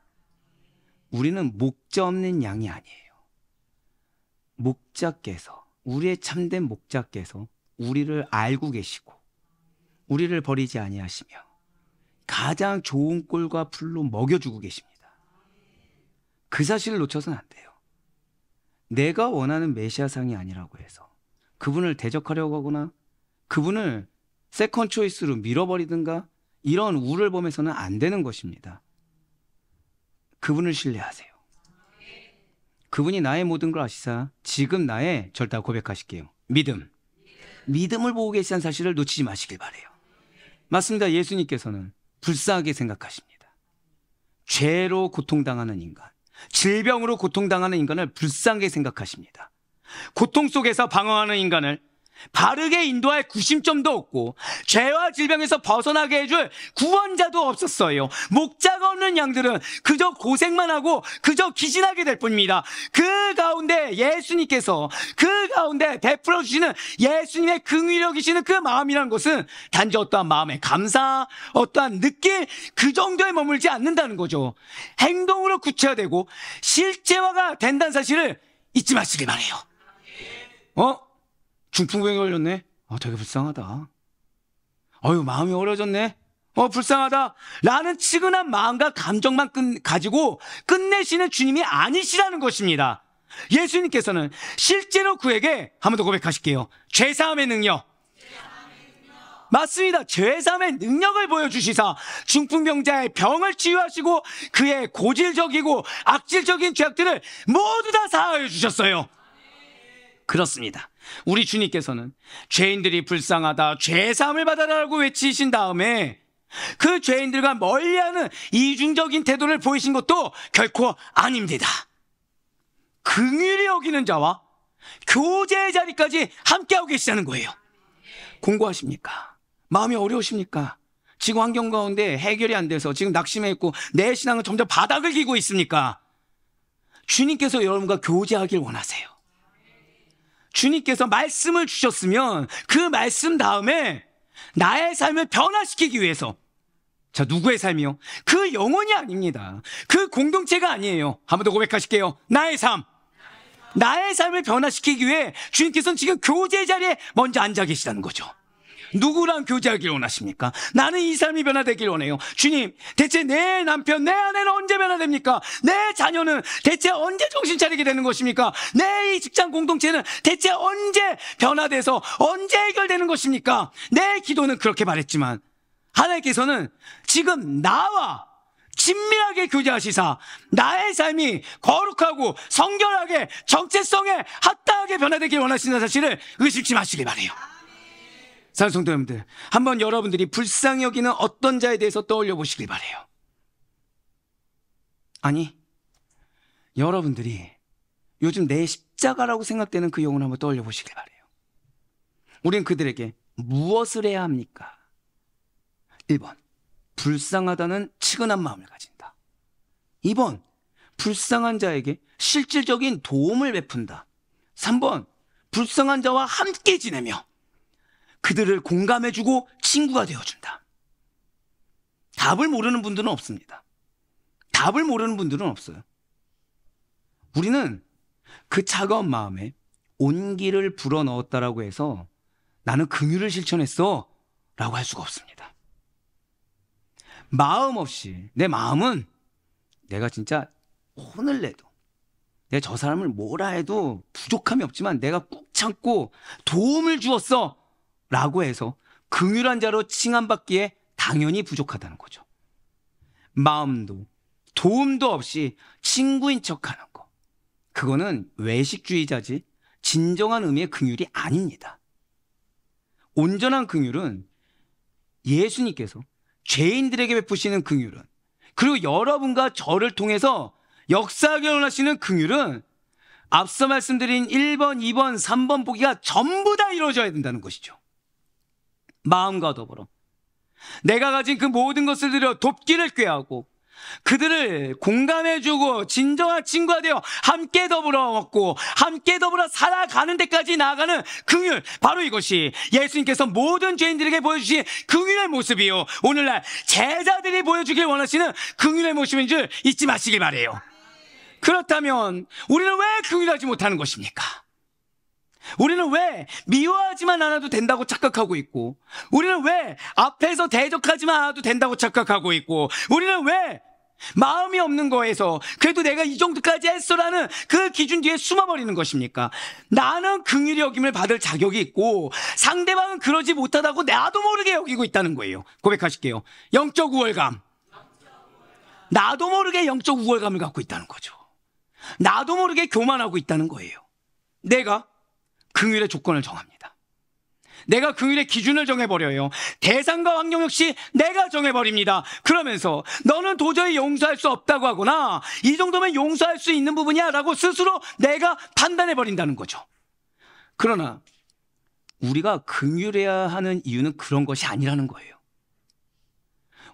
우리는 목자 없는 양이 아니에요. 목자께서, 우리의 참된 목자께서 우리를 알고 계시고 우리를 버리지 아니하시며 가장 좋은 꼴과 풀로 먹여주고 계십니다. 그 사실을 놓쳐서는 안 돼요. 내가 원하는 메시아상이 아니라고 해서 그분을 대적하려고 하거나 그분을 세컨 초이스로 밀어버리든가 이런 우를 범해서는 안 되는 것입니다. 그분을 신뢰하세요. 그분이 나의 모든 걸 아시사 지금 나의 절대 고백하실게요. 믿음을 보고 계시다는 사실을 놓치지 마시길 바라요. 맞습니다. 예수님께서는 불쌍하게 생각하십니다. 죄로 고통당하는 인간, 질병으로 고통당하는 인간을 불쌍하게 생각하십니다. 고통 속에서 방황하는 인간을 바르게 인도할 구심점도 없고 죄와 질병에서 벗어나게 해줄 구원자도 없었어요. 목자가 없는 양들은 그저 고생만 하고 그저 기진하게 될 뿐입니다. 그 가운데 예수님께서 그 가운데 베풀어 주시는 예수님의 긍휼히 여기시는 그 마음이라는 것은 단지 어떠한 마음의 감사, 어떠한 느낌 그 정도에 머물지 않는다는 거죠. 행동으로 구체화되고 실제화가 된다는 사실을 잊지 마시길 바래요. 중풍병에 걸렸네. 되게 불쌍하다. 마음이 어려졌네. 불쌍하다. 라는 측은한 마음과 감정만 가지고 끝내시는 주님이 아니시라는 것입니다. 예수님께서는 실제로 그에게 한 번 더 고백하실게요. 죄사함의 능력. 맞습니다. 죄사함의 능력을 보여주시사 중풍병자의 병을 치유하시고 그의 고질적이고 악질적인 죄악들을 모두 다 사하여 주셨어요. 그렇습니다. 우리 주님께서는 죄인들이 불쌍하다, 죄사함을 받아라라고 외치신 다음에 그 죄인들과 멀리하는 이중적인 태도를 보이신 것도 결코 아닙니다. 긍휼히 여기는 자와 교제의 자리까지 함께하고 계시다는 거예요. 공고하십니까? 마음이 어려우십니까? 지금 환경 가운데 해결이 안 돼서 지금 낙심해 있고 내 신앙은 점점 바닥을 기고 있습니까? 주님께서 여러분과 교제하길 원하세요. 주님께서 말씀을 주셨으면 그 말씀 다음에 나의 삶을 변화시키기 위해서, 자, 누구의 삶이요? 그 영혼이 아닙니다. 그 공동체가 아니에요. 한 번 더 고백하실게요. 나의 삶. 나의 삶을 변화시키기 위해 주님께서는 지금 교제 자리에 먼저 앉아 계시다는 거죠. 누구랑 교제하길 원하십니까? 나는 이 삶이 변화되길 원해요. 주님, 대체 내 남편, 내 아내는 언제 변화됩니까? 내 자녀는 대체 언제 정신 차리게 되는 것입니까? 내 이 직장 공동체는 대체 언제 변화돼서 언제 해결되는 것입니까? 내 기도는 그렇게 말했지만 하나님께서는 지금 나와 친밀하게 교제하시사 나의 삶이 거룩하고 성결하게 정체성에 합당하게 변화되길 원하시는 사실을 의심치 마시길 바라요. 사랑하는 성도 여러분들, 한번 여러분들이 불쌍히 여기는 어떤 자에 대해서 떠올려 보시길 바라요. 아니, 여러분들이 요즘 내 십자가라고 생각되는 그 영혼을 한번 떠올려 보시길 바라요. 우린 그들에게 무엇을 해야 합니까? 1번, 불쌍하다는 측은한 마음을 가진다. 2번, 불쌍한 자에게 실질적인 도움을 베푼다. 3번, 불쌍한 자와 함께 지내며 그들을 공감해주고 친구가 되어준다. 답을 모르는 분들은 없습니다. 답을 모르는 분들은 없어요. 우리는 그 차가운 마음에 온기를 불어넣었다라고 해서 나는 긍휼을 실천했어 라고 할 수가 없습니다. 마음 없이, 내 마음은 내가 진짜 혼을 내도, 내가 저 사람을 뭐라 해도 부족함이 없지만 내가 꾹 참고 도움을 주었어 라고 해서 긍휼한 자로 칭함받기에 당연히 부족하다는 거죠. 마음도 도움도 없이 친구인 척하는 거, 그거는 외식주의자지 진정한 의미의 긍휼이 아닙니다. 온전한 긍휼은 예수님께서 죄인들에게 베푸시는 긍휼은, 그리고 여러분과 저를 통해서 역사하길 원하시는 긍휼은 앞서 말씀드린 1번, 2번, 3번 보기가 전부 다 이루어져야 된다는 것이죠. 마음과 더불어 내가 가진 그 모든 것을 들여 돕기를 꾀하고 그들을 공감해주고 진정한 친구가 되어 함께 더불어 먹고 함께 더불어 살아가는 데까지 나아가는 긍휼, 바로 이것이 예수님께서 모든 죄인들에게 보여주신 긍휼의 모습이요, 오늘날 제자들이 보여주길 원하시는 긍휼의 모습인 줄 잊지 마시길 바라요. 그렇다면 우리는 왜 긍휼하지 못하는 것입니까? 우리는 왜 미워하지만 않아도 된다고 착각하고 있고, 우리는 왜 앞에서 대적하지만 않아도 된다고 착각하고 있고, 우리는 왜 마음이 없는 거에서 그래도 내가 이 정도까지 했어라는 그 기준 뒤에 숨어버리는 것입니까? 나는 긍휼히 여김을 받을 자격이 있고 상대방은 그러지 못하다고 나도 모르게 여기고 있다는 거예요. 고백하실게요. 영적 우월감. 나도 모르게 영적 우월감을 갖고 있다는 거죠. 나도 모르게 교만하고 있다는 거예요. 내가 긍휼의 조건을 정합니다. 내가 긍휼의 기준을 정해버려요. 대상과 환경 역시 내가 정해버립니다. 그러면서 너는 도저히 용서할 수 없다고 하거나 이 정도면 용서할 수 있는 부분이야 라고 스스로 내가 판단해버린다는 거죠. 그러나 우리가 긍휼해야 하는 이유는 그런 것이 아니라는 거예요.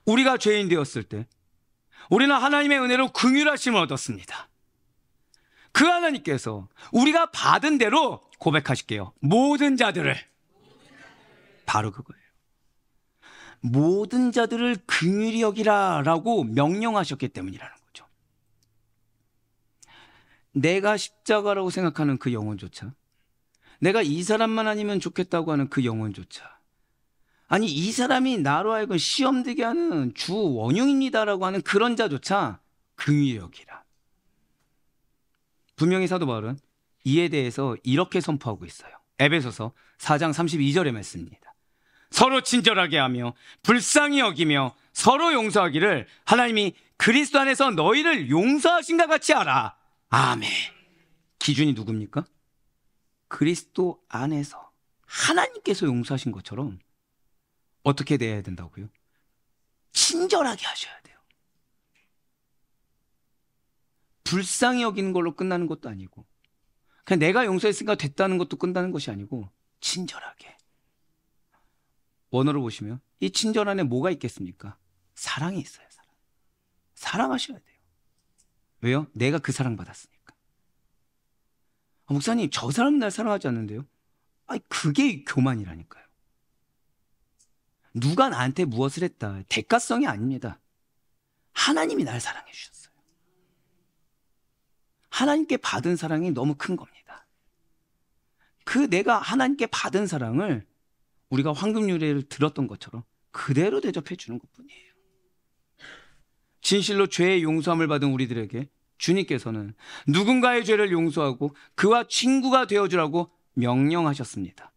우리가 죄인 되었을 때 우리는 하나님의 은혜로 긍휼하심을 얻었습니다. 그 하나님께서 우리가 받은 대로 고백하실게요. 모든 자들을, 바로 그거예요. 모든 자들을 긍휼히 여기라 라고 명령하셨기 때문이라는 거죠. 내가 십자가라고 생각하는 그 영혼조차, 내가 이 사람만 아니면 좋겠다고 하는 그 영혼조차, 아니 이 사람이 나로 하여금 시험 들게 하는 주 원흉입니다라고 하는 그런 자조차 긍휼히 여기라. 분명히 사도 바울은 이에 대해서 이렇게 선포하고 있어요. 에베소서 4장 32절의 말씀입니다. 서로 친절하게 하며 불쌍히 여기며 서로 용서하기를 하나님이 그리스도 안에서 너희를 용서하신가 같이 하라. 아멘. 기준이 누굽니까? 그리스도 안에서 하나님께서 용서하신 것처럼 어떻게 돼야 된다고요? 친절하게 하셔야 돼요. 불쌍히 여기는 걸로 끝나는 것도 아니고, 그냥 내가 용서했으니까 됐다는 것도 끝나는 것이 아니고 친절하게. 원어로 보시면 이 친절 안에 뭐가 있겠습니까? 사랑이 있어요. 사랑하셔야 돼요. 왜요? 내가 그 사랑받았으니까. 목사님, 저 사람은 날 사랑하지 않는데요? 아니, 그게 교만이라니까요. 누가 나한테 무엇을 했다, 대가성이 아닙니다. 하나님이 날 사랑해 주셨어요. 하나님께 받은 사랑이 너무 큰 겁니다. 그 내가 하나님께 받은 사랑을 우리가 황금 유래를 들었던 것처럼 그대로 대접해 주는 것뿐이에요. 진실로 죄의 용서함을 받은 우리들에게 주님께서는 누군가의 죄를 용서하고 그와 친구가 되어주라고 명령하셨습니다.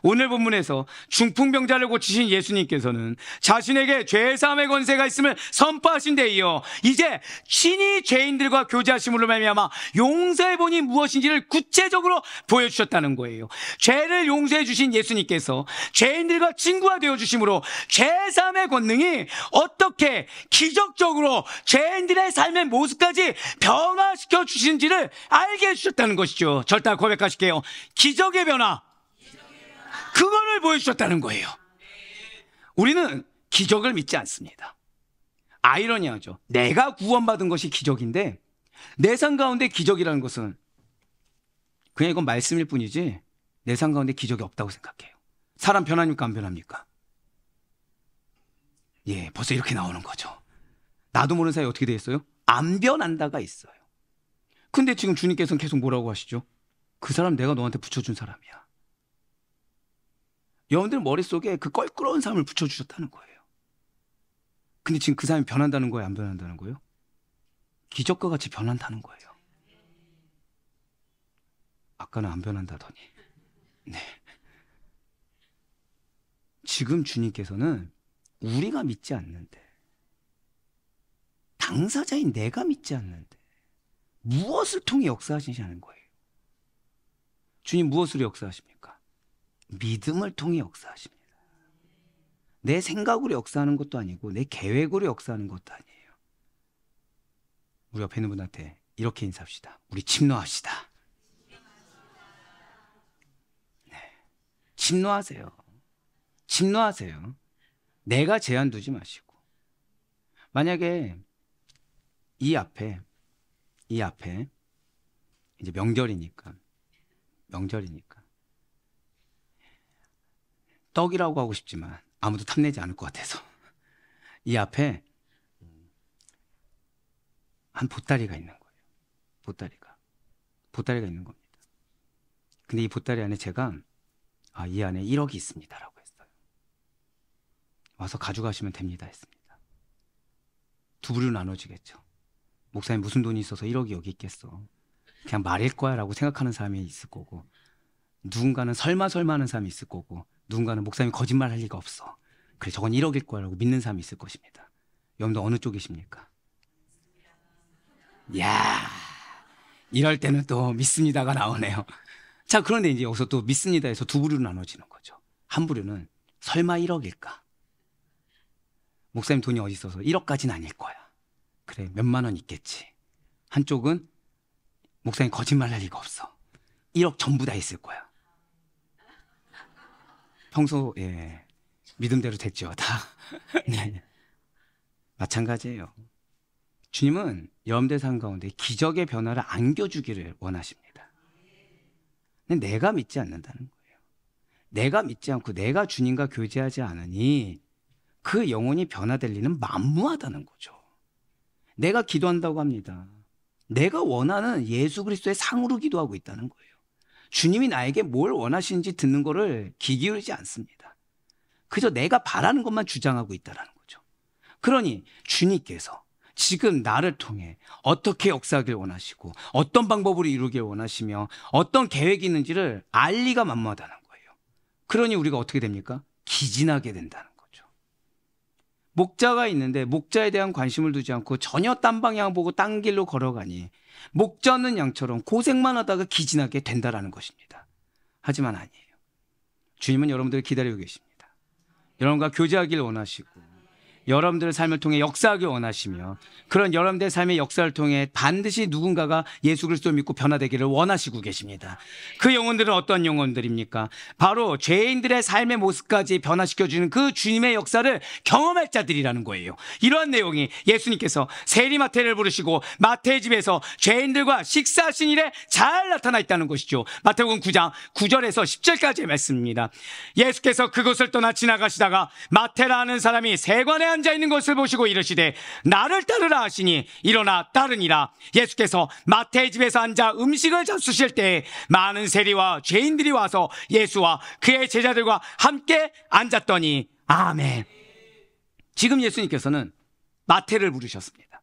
오늘 본문에서 중풍병자를 고치신 예수님께서는 자신에게 죄사함의 권세가 있음을 선포하신 데 이어 이제 친히 죄인들과 교제하심으로 말미암아 용서의 본이 무엇인지를 구체적으로 보여주셨다는 거예요. 죄를 용서해 주신 예수님께서 죄인들과 친구가 되어주심으로 죄사함의 권능이 어떻게 기적적으로 죄인들의 삶의 모습까지 변화시켜 주시는지를 알게 해주셨다는 것이죠. 절대 고백하실게요. 기적의 변화, 그거를 보여주셨다는 거예요. 우리는 기적을 믿지 않습니다. 아이러니하죠. 내가 구원받은 것이 기적인데 내 삶 가운데 기적이라는 것은 그냥 이건 말씀일 뿐이지 내 삶 가운데 기적이 없다고 생각해요. 사람 변합니까? 안 변합니까? 예, 벌써 이렇게 나오는 거죠. 나도 모르는 사이에 어떻게 돼 있어요? 안 변한다가 있어요. 근데 지금 주님께서는 계속 뭐라고 하시죠? 그 사람 내가 너한테 붙여준 사람이야. 여러분들 머릿속에 그 껄끄러운 삶을 붙여주셨다는 거예요. 근데 지금 그 사람이 변한다는 거예요? 안 변한다는 거예요? 기적과 같이 변한다는 거예요. 아까는 안 변한다더니. 네. 지금 주님께서는 우리가 믿지 않는데, 당사자인 내가 믿지 않는데 무엇을 통해 역사하시냐는 거예요. 주님 무엇으로 역사하십니까? 믿음을 통해 역사하십니다. 내 생각으로 역사하는 것도 아니고 내 계획으로 역사하는 것도 아니에요. 우리 옆에 있는 분한테 이렇게 인사합시다. 우리 침노합시다. 네. 침노하세요. 침노하세요. 내가 제한 두지 마시고. 만약에 이 앞에 이제 명절이니까 떡이라고 하고 싶지만 아무도 탐내지 않을 것 같아서 이 앞에 한 보따리가 있는 거예요. 보따리가 있는 겁니다. 근데 이 보따리 안에 제가 이 안에 1억이 있습니다 라고 했어요. 와서 가져가시면 됩니다 했습니다. 두 부류로 나눠지겠죠. 목사님 무슨 돈이 있어서 1억이 여기 있겠어, 그냥 말일 거야 라고 생각하는 사람이 있을 거고, 누군가는 설마 하는 사람이 있을 거고, 누군가는 목사님이 거짓말 할 리가 없어, 그래 저건 1억일 거야 라고 믿는 사람이 있을 것입니다. 여러분들 어느 쪽이십니까? 이야, 이럴 때는 또 믿습니다가 나오네요. 자, 그런데 이제 여기서 또 믿습니다에서 두 부류로 나눠지는 거죠. 한 부류는 설마 1억일까? 목사님 돈이 어디 있어서 1억까지는 아닐 거야. 그래, 몇만 원 있겠지. 한쪽은 목사님 거짓말할 리가 없어. 1억 전부 다 있을 거야. 평소에 믿음대로 됐죠, 다. 네. 마찬가지예요. 주님은 여러분들 삶 가운데 기적의 변화를 안겨주기를 원하십니다. 근데 내가 믿지 않는다는 거예요. 내가 믿지 않고 내가 주님과 교제하지 않으니 그 영혼이 변화될 리는 만무하다는 거죠. 내가 기도한다고 합니다. 내가 원하는 예수 그리스도의 상으로 기도하고 있다는 거예요. 주님이 나에게 뭘 원하시는지 듣는 거를 귀 기울이지 않습니다. 그저 내가 바라는 것만 주장하고 있다는 거죠. 그러니 주님께서 지금 나를 통해 어떻게 역사하길 원하시고 어떤 방법으로 이루길 원하시며 어떤 계획이 있는지를 알 리가 만무하다는 거예요. 그러니 우리가 어떻게 됩니까? 기진하게 된다는 거죠. 목자가 있는데 목자에 대한 관심을 두지 않고 전혀 딴 방향 보고 딴 길로 걸어가니 목자 없는 양처럼 고생만 하다가 기진하게 된다는 것입니다. 하지만 아니에요. 주님은 여러분들을 기다리고 계십니다. 여러분과 교제하길 원하시고 여러분들의 삶을 통해 역사하길 원하시며 그런 여러분들의 삶의 역사를 통해 반드시 누군가가 예수 그리스도를 믿고 변화되기를 원하시고 계십니다. 그 영혼들은 어떤 영혼들입니까? 바로 죄인들의 삶의 모습까지 변화시켜주는 그 주님의 역사를 경험할 자들이라는 거예요. 이러한 내용이 예수님께서 세리 마태를 부르시고 마태의 집에서 죄인들과 식사하신 일에 잘 나타나 있다는 것이죠. 마태복음 9장 9절에서 10절까지의 말씀입니다. 예수께서 그곳을 떠나 지나가시다가 마태라는 사람이 세관에 앉아 있는 것을 보시고 이르시되 나를 따르라 하시니 일어나 따르니라. 예수께서 마태의 집에서 앉아 음식을 잡수실 때에 많은 세리와 죄인들이 와서 예수와 그의 제자들과 함께 앉았더니 아멘. 지금 예수님께서는 마태를 부르셨습니다.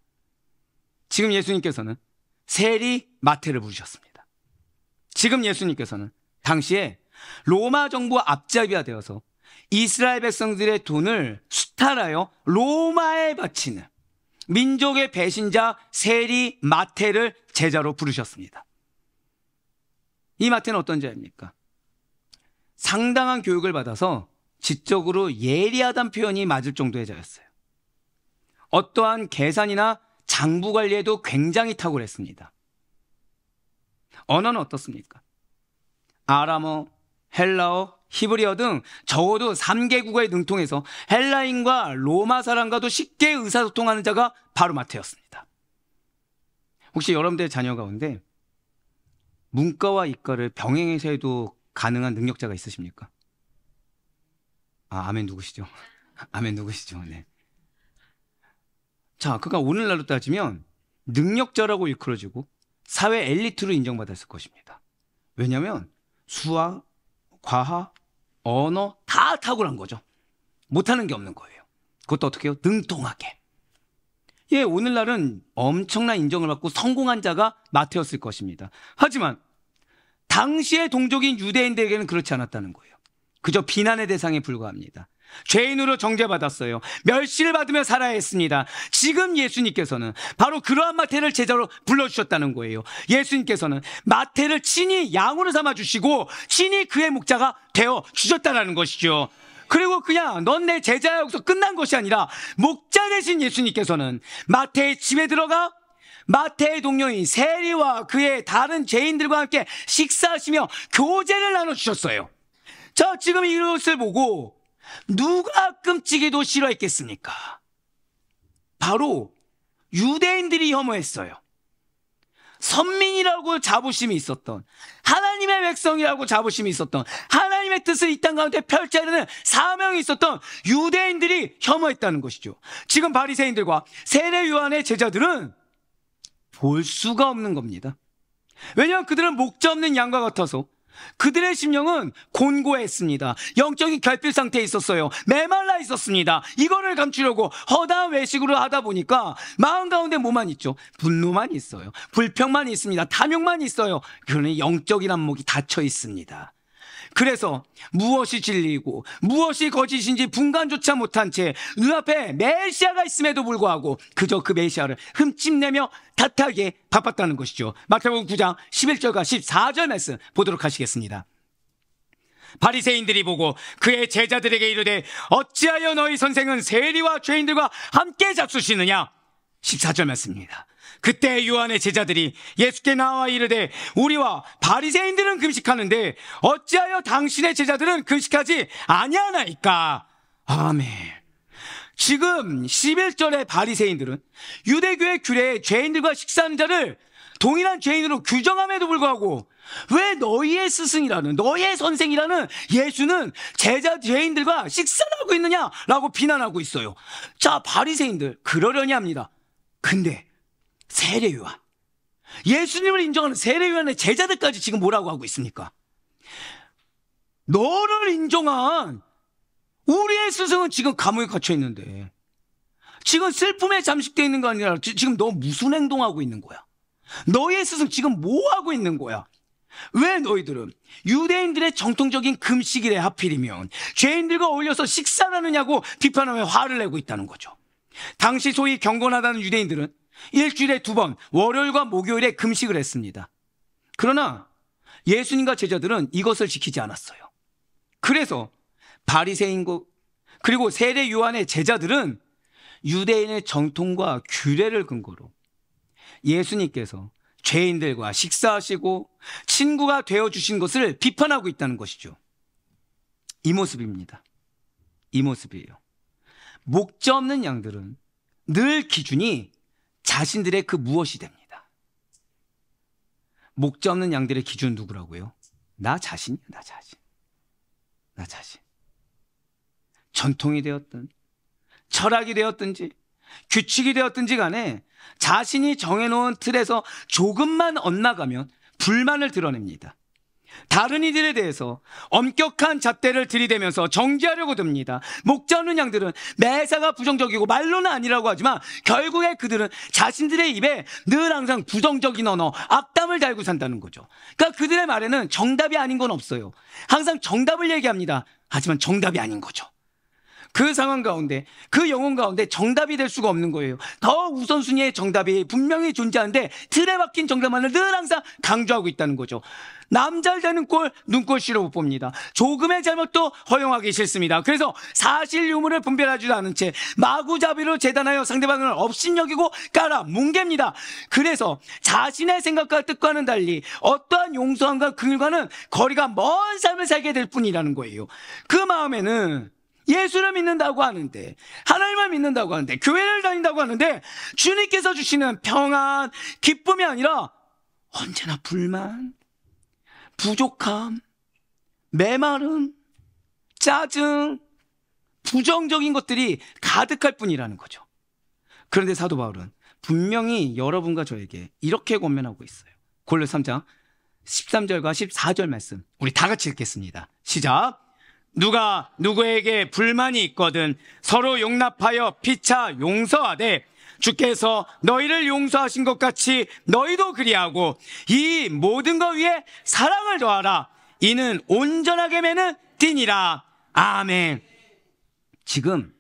지금 예수님께서는 세리 마태를 부르셨습니다. 지금 예수님께서는 당시에 로마 정부 앞잡이가 되어서 이스라엘 백성들의 돈을 수탈하여 로마에 바치는 민족의 배신자 세리 마태를 제자로 부르셨습니다. 이 마태는 어떤 자입니까? 상당한 교육을 받아서 지적으로 예리하다는 표현이 맞을 정도의 자였어요. 어떠한 계산이나 장부 관리에도 굉장히 탁월했습니다. 언어는 어떻습니까? 아람어, 헬라어, 히브리어 등 적어도 3개국어에 능통해서 헬라인과 로마 사람과도 쉽게 의사소통하는 자가 바로 마태였습니다. 혹시 여러분들의 자녀 가운데 문과와 이과를 병행해서 해도 가능한 능력자가 있으십니까? 아멘 누구시죠? 아멘 누구시죠? 네. 자, 그러니까 오늘날로 따지면 능력자라고 일컬어지고 사회 엘리트로 인정받았을 것입니다. 왜냐하면 수학, 과학, 언어 다 탁월한 거죠. 못하는 게 없는 거예요. 그것도 어떻게 해요? 능통하게. 예, 오늘날은 엄청난 인정을 받고 성공한 자가 마태였을 것입니다. 하지만 당시의 동족인 유대인들에게는 그렇지 않았다는 거예요. 그저 비난의 대상에 불과합니다. 죄인으로 정죄받았어요. 멸시를 받으며 살아야 했습니다. 지금 예수님께서는 바로 그러한 마태를 제자로 불러주셨다는 거예요. 예수님께서는 마태를 친히 양으로 삼아주시고 친히 그의 목자가 되어 주셨다는 것이죠. 그리고 그냥 넌 내 제자야 여기서 끝난 것이 아니라 목자 되신 예수님께서는 마태의 집에 들어가 마태의 동료인 세리와 그의 다른 죄인들과 함께 식사하시며 교제를 나눠주셨어요. 자, 지금 이것을 보고 누가 끔찍이도 싫어했겠습니까? 바로 유대인들이 혐오했어요. 선민이라고 자부심이 있었던, 하나님의 백성이라고 자부심이 있었던, 하나님의 뜻을 이 땅 가운데 펼쳐야 되는 사명이 있었던 유대인들이 혐오했다는 것이죠. 지금 바리새인들과 세례 요한의 제자들은 볼 수가 없는 겁니다. 왜냐하면 그들은 목자 없는 양과 같아서 그들의 심령은 곤고했습니다. 영적인 결핍 상태에 있었어요. 메말라 있었습니다. 이거를 감추려고 허다한 외식으로 하다 보니까 마음 가운데 뭐만 있죠? 분노만 있어요. 불평만 있습니다. 탐욕만 있어요. 그러니 영적인 안목이 닫혀 있습니다. 그래서 무엇이 진리이고 무엇이 거짓인지 분간조차 못한 채 눈앞에 메시아가 있음에도 불구하고 그저 그 메시아를 흠집내며 탓하기에 바빴다는 것이죠. 마태복음 9장 11절과 14절 말씀 보도록 하시겠습니다. 바리새인들이 보고 그의 제자들에게 이르되 어찌하여 너희 선생은 세리와 죄인들과 함께 잡수시느냐? 14절 말씀입니다. 그때 요한의 제자들이 예수께 나와 이르되 우리와 바리새인들은 금식하는데 어찌하여 당신의 제자들은 금식하지 아니하나이까? 아멘. 지금 11절의 바리새인들은 유대교의 규례에 죄인들과 식사하는 자를 동일한 죄인으로 규정함에도 불구하고 왜 너희의 스승이라는, 너희의 선생이라는 예수는 죄인들과 식사를 하고 있느냐라고 비난하고 있어요. 자, 바리새인들 그러려니 합니다. 근데 세례요한, 예수님을 인정하는 세례요한의 제자들까지 지금 뭐라고 하고 있습니까? 너를 인정한 우리의 스승은 지금 감옥에 갇혀 있는데, 지금 슬픔에 잠식되어 있는 거 아니라 지금 너 무슨 행동하고 있는 거야? 너희의 스승 지금 뭐 하고 있는 거야? 왜 너희들은 유대인들의 정통적인 금식일에 하필이면 죄인들과 어울려서 식사를 하느냐고 비판하며 화를 내고 있다는 거죠. 당시 소위 경건하다는 유대인들은 일주일에 2번 월요일과 목요일에 금식을 했습니다. 그러나 예수님과 제자들은 이것을 지키지 않았어요. 그래서 바리새인고 그리고 세례 요한의 제자들은 유대인의 정통과 규례를 근거로 예수님께서 죄인들과 식사하시고 친구가 되어주신 것을 비판하고 있다는 것이죠. 이 모습입니다. 이 모습이에요. 목자 없는 양들은 늘 기준이 자신들의 그 무엇이 됩니다. 목자 없는 양들의 기준은 누구라고요? 나 자신이야, 나 자신. 나 자신. 전통이 되었든 철학이 되었든지 규칙이 되었든지 간에 자신이 정해놓은 틀에서 조금만 엇나가면 불만을 드러냅니다. 다른 이들에 대해서 엄격한 잣대를 들이대면서 정죄하려고 듭니다. 목자 없는 양들은 매사가 부정적이고 말로는 아니라고 하지만 결국에 그들은 자신들의 입에 늘 항상 부정적인 언어, 악담을 달고 산다는 거죠. 그러니까 그들의 말에는 정답이 아닌 건 없어요. 항상 정답을 얘기합니다. 하지만 정답이 아닌 거죠. 그 상황 가운데, 그 영혼 가운데 정답이 될 수가 없는 거예요. 더 우선순위의 정답이 분명히 존재하는데 틀에 박힌 정답만을 늘 항상 강조하고 있다는 거죠. 남 잘 되는 꼴 눈꼴시로 못 봅니다. 조금의 잘못도 허용하기 싫습니다. 그래서 사실 유무를 분별하지도 않은 채 마구잡이로 재단하여 상대방을 업신여기고 깔아 뭉갭니다. 그래서 자신의 생각과 뜻과는 달리 어떠한 용서함과 긍휼과는 거리가 먼 삶을 살게 될 뿐이라는 거예요. 그 마음에는 예수를 믿는다고 하는데, 하나님을 믿는다고 하는데, 교회를 다닌다고 하는데 주님께서 주시는 평안, 기쁨이 아니라 언제나 불만, 부족함, 메마름, 짜증, 부정적인 것들이 가득할 뿐이라는 거죠. 그런데 사도 바울은 분명히 여러분과 저에게 이렇게 권면하고 있어요. 골로새 3장 13절과 14절 말씀 우리 다 같이 읽겠습니다. 시작. 누가 누구에게 불만이 있거든 서로 용납하여 피차 용서하되 주께서 너희를 용서하신 것 같이 너희도 그리하고 이 모든 것 위에 사랑을 더하라. 이는 온전하게 매는 띠니라. 아멘. 지금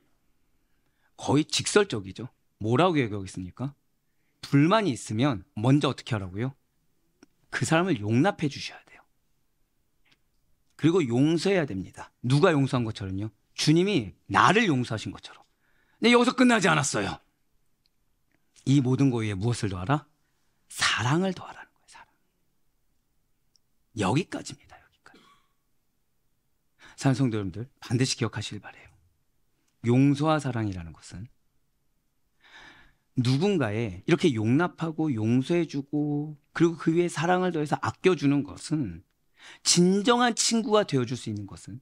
거의 직설적이죠. 뭐라고 얘기하겠습니까? 불만이 있으면 먼저 어떻게 하라고요? 그 사람을 용납해 주셔야 돼요. 그리고 용서해야 됩니다. 누가 용서한 것처럼요? 주님이 나를 용서하신 것처럼. 근데 여기서 끝나지 않았어요. 이 모든 것 위에 무엇을 더하라? 사랑을 더하라는 거예요. 사랑. 여기까지입니다. 여기까지. 사랑하는 성도 여러분들 반드시 기억하시길 바라요. 용서와 사랑이라는 것은 누군가에 이렇게 용납하고 용서해주고 그리고 그 위에 사랑을 더해서 아껴주는 것은, 진정한 친구가 되어줄 수 있는 것은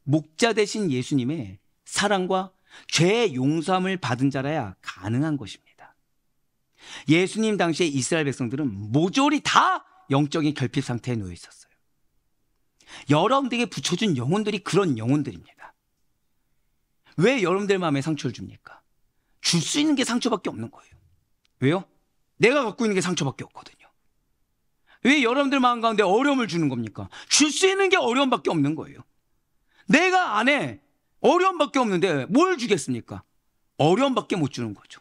목자 되신 예수님의 사랑과 죄의 용서함을 받은 자라야 가능한 것입니다. 예수님 당시에 이스라엘 백성들은 모조리 다 영적인 결핍 상태에 놓여 있었어요. 여러분들에게 붙여준 영혼들이 그런 영혼들입니다. 왜 여러분들 마음에 상처를 줍니까? 줄 수 있는 게 상처밖에 없는 거예요. 왜요? 내가 갖고 있는 게 상처밖에 없거든요. 왜 여러분들 마음 가운데 어려움을 주는 겁니까? 줄 수 있는 게 어려움밖에 없는 거예요. 내가 안에 어려움밖에 없는데 뭘 주겠습니까? 어려움밖에 못 주는 거죠.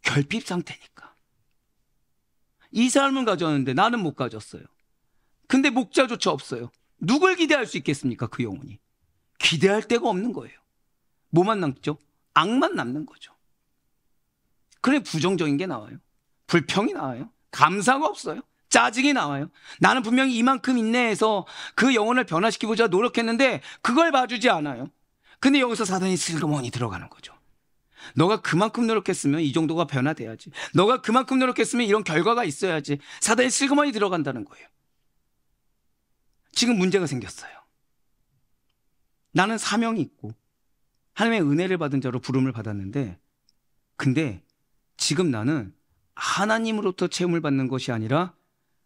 결핍 상태니까. 이 사람은 가졌는데 나는 못 가졌어요. 근데 목자조차 없어요. 누굴 기대할 수 있겠습니까? 그 영혼이. 기대할 데가 없는 거예요. 뭐만 남죠? 악만 남는 거죠. 그래 부정적인 게 나와요. 불평이 나와요. 감사가 없어요. 짜증이 나와요. 나는 분명히 이만큼 인내해서 그 영혼을 변화시키고자 노력했는데 그걸 봐주지 않아요. 근데 여기서 사단이 슬그머니 들어가는 거죠. 너가 그만큼 노력했으면 이 정도가 변화돼야지. 너가 그만큼 노력했으면 이런 결과가 있어야지. 사단이 슬그머니 들어간다는 거예요. 지금 문제가 생겼어요. 나는 사명이 있고 하나님의 은혜를 받은 자로 부름을 받았는데, 근데 지금 나는 하나님으로부터 체험을 받는 것이 아니라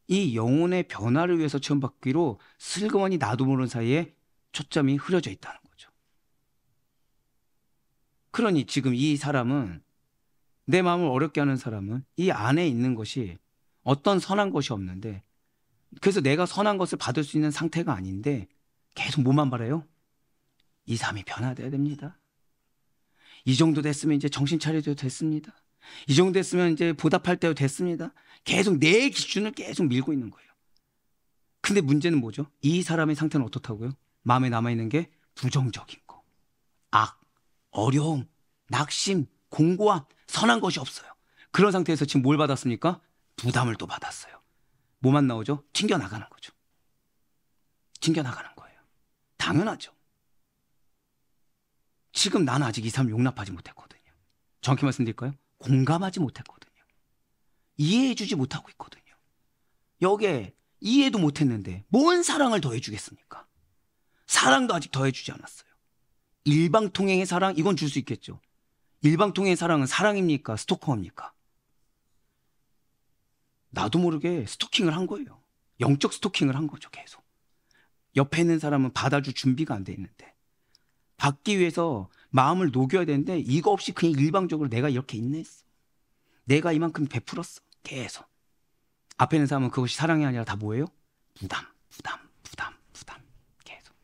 이 영혼의 변화를 위해서 체험받기로 슬그머니 나도 모르는 사이에 초점이 흐려져 있다는 거죠. 그러니 지금 이 사람은, 내 마음을 어렵게 하는 사람은 이 안에 있는 것이 어떤 선한 것이 없는데, 그래서 내가 선한 것을 받을 수 있는 상태가 아닌데 계속 뭐만 바라요? 이 삶이 변화돼야 됩니다. 이 정도 됐으면 이제 정신 차려도 됐습니다. 이 정도 됐으면 이제 보답할 때도 됐습니다. 계속 내 기준을 계속 밀고 있는 거예요. 근데 문제는 뭐죠? 이 사람의 상태는 어떻다고요? 마음에 남아있는 게 부정적인 거, 악, 어려움, 낙심, 공고함, 선한 것이 없어요. 그런 상태에서 지금 뭘 받았습니까? 부담을 또 받았어요. 뭐만 나오죠? 튕겨나가는 거죠. 튕겨나가는 거예요. 당연하죠. 지금 나는 아직 이 삶을 용납하지 못했거든요. 정확히 말씀드릴까요? 공감하지 못했거든요. 이해해주지 못하고 있거든요. 여기에 이해도 못했는데 뭔 사랑을 더해주겠습니까? 사랑도 아직 더해주지 않았어요. 일방통행의 사랑, 이건 줄 수 있겠죠. 일방통행의 사랑은 사랑입니까? 스토커입니까? 나도 모르게 스토킹을 한 거예요. 영적 스토킹을 한 거죠. 계속. 옆에 있는 사람은 받아줄 준비가 안 돼 있는데, 받기 위해서 마음을 녹여야 되는데 이거 없이 그냥 일방적으로 내가 이렇게 인내했어. 내가 이만큼 베풀었어. 계속. 앞에 있는 사람은 그것이 사랑이 아니라 다 뭐예요? 부담. 계속.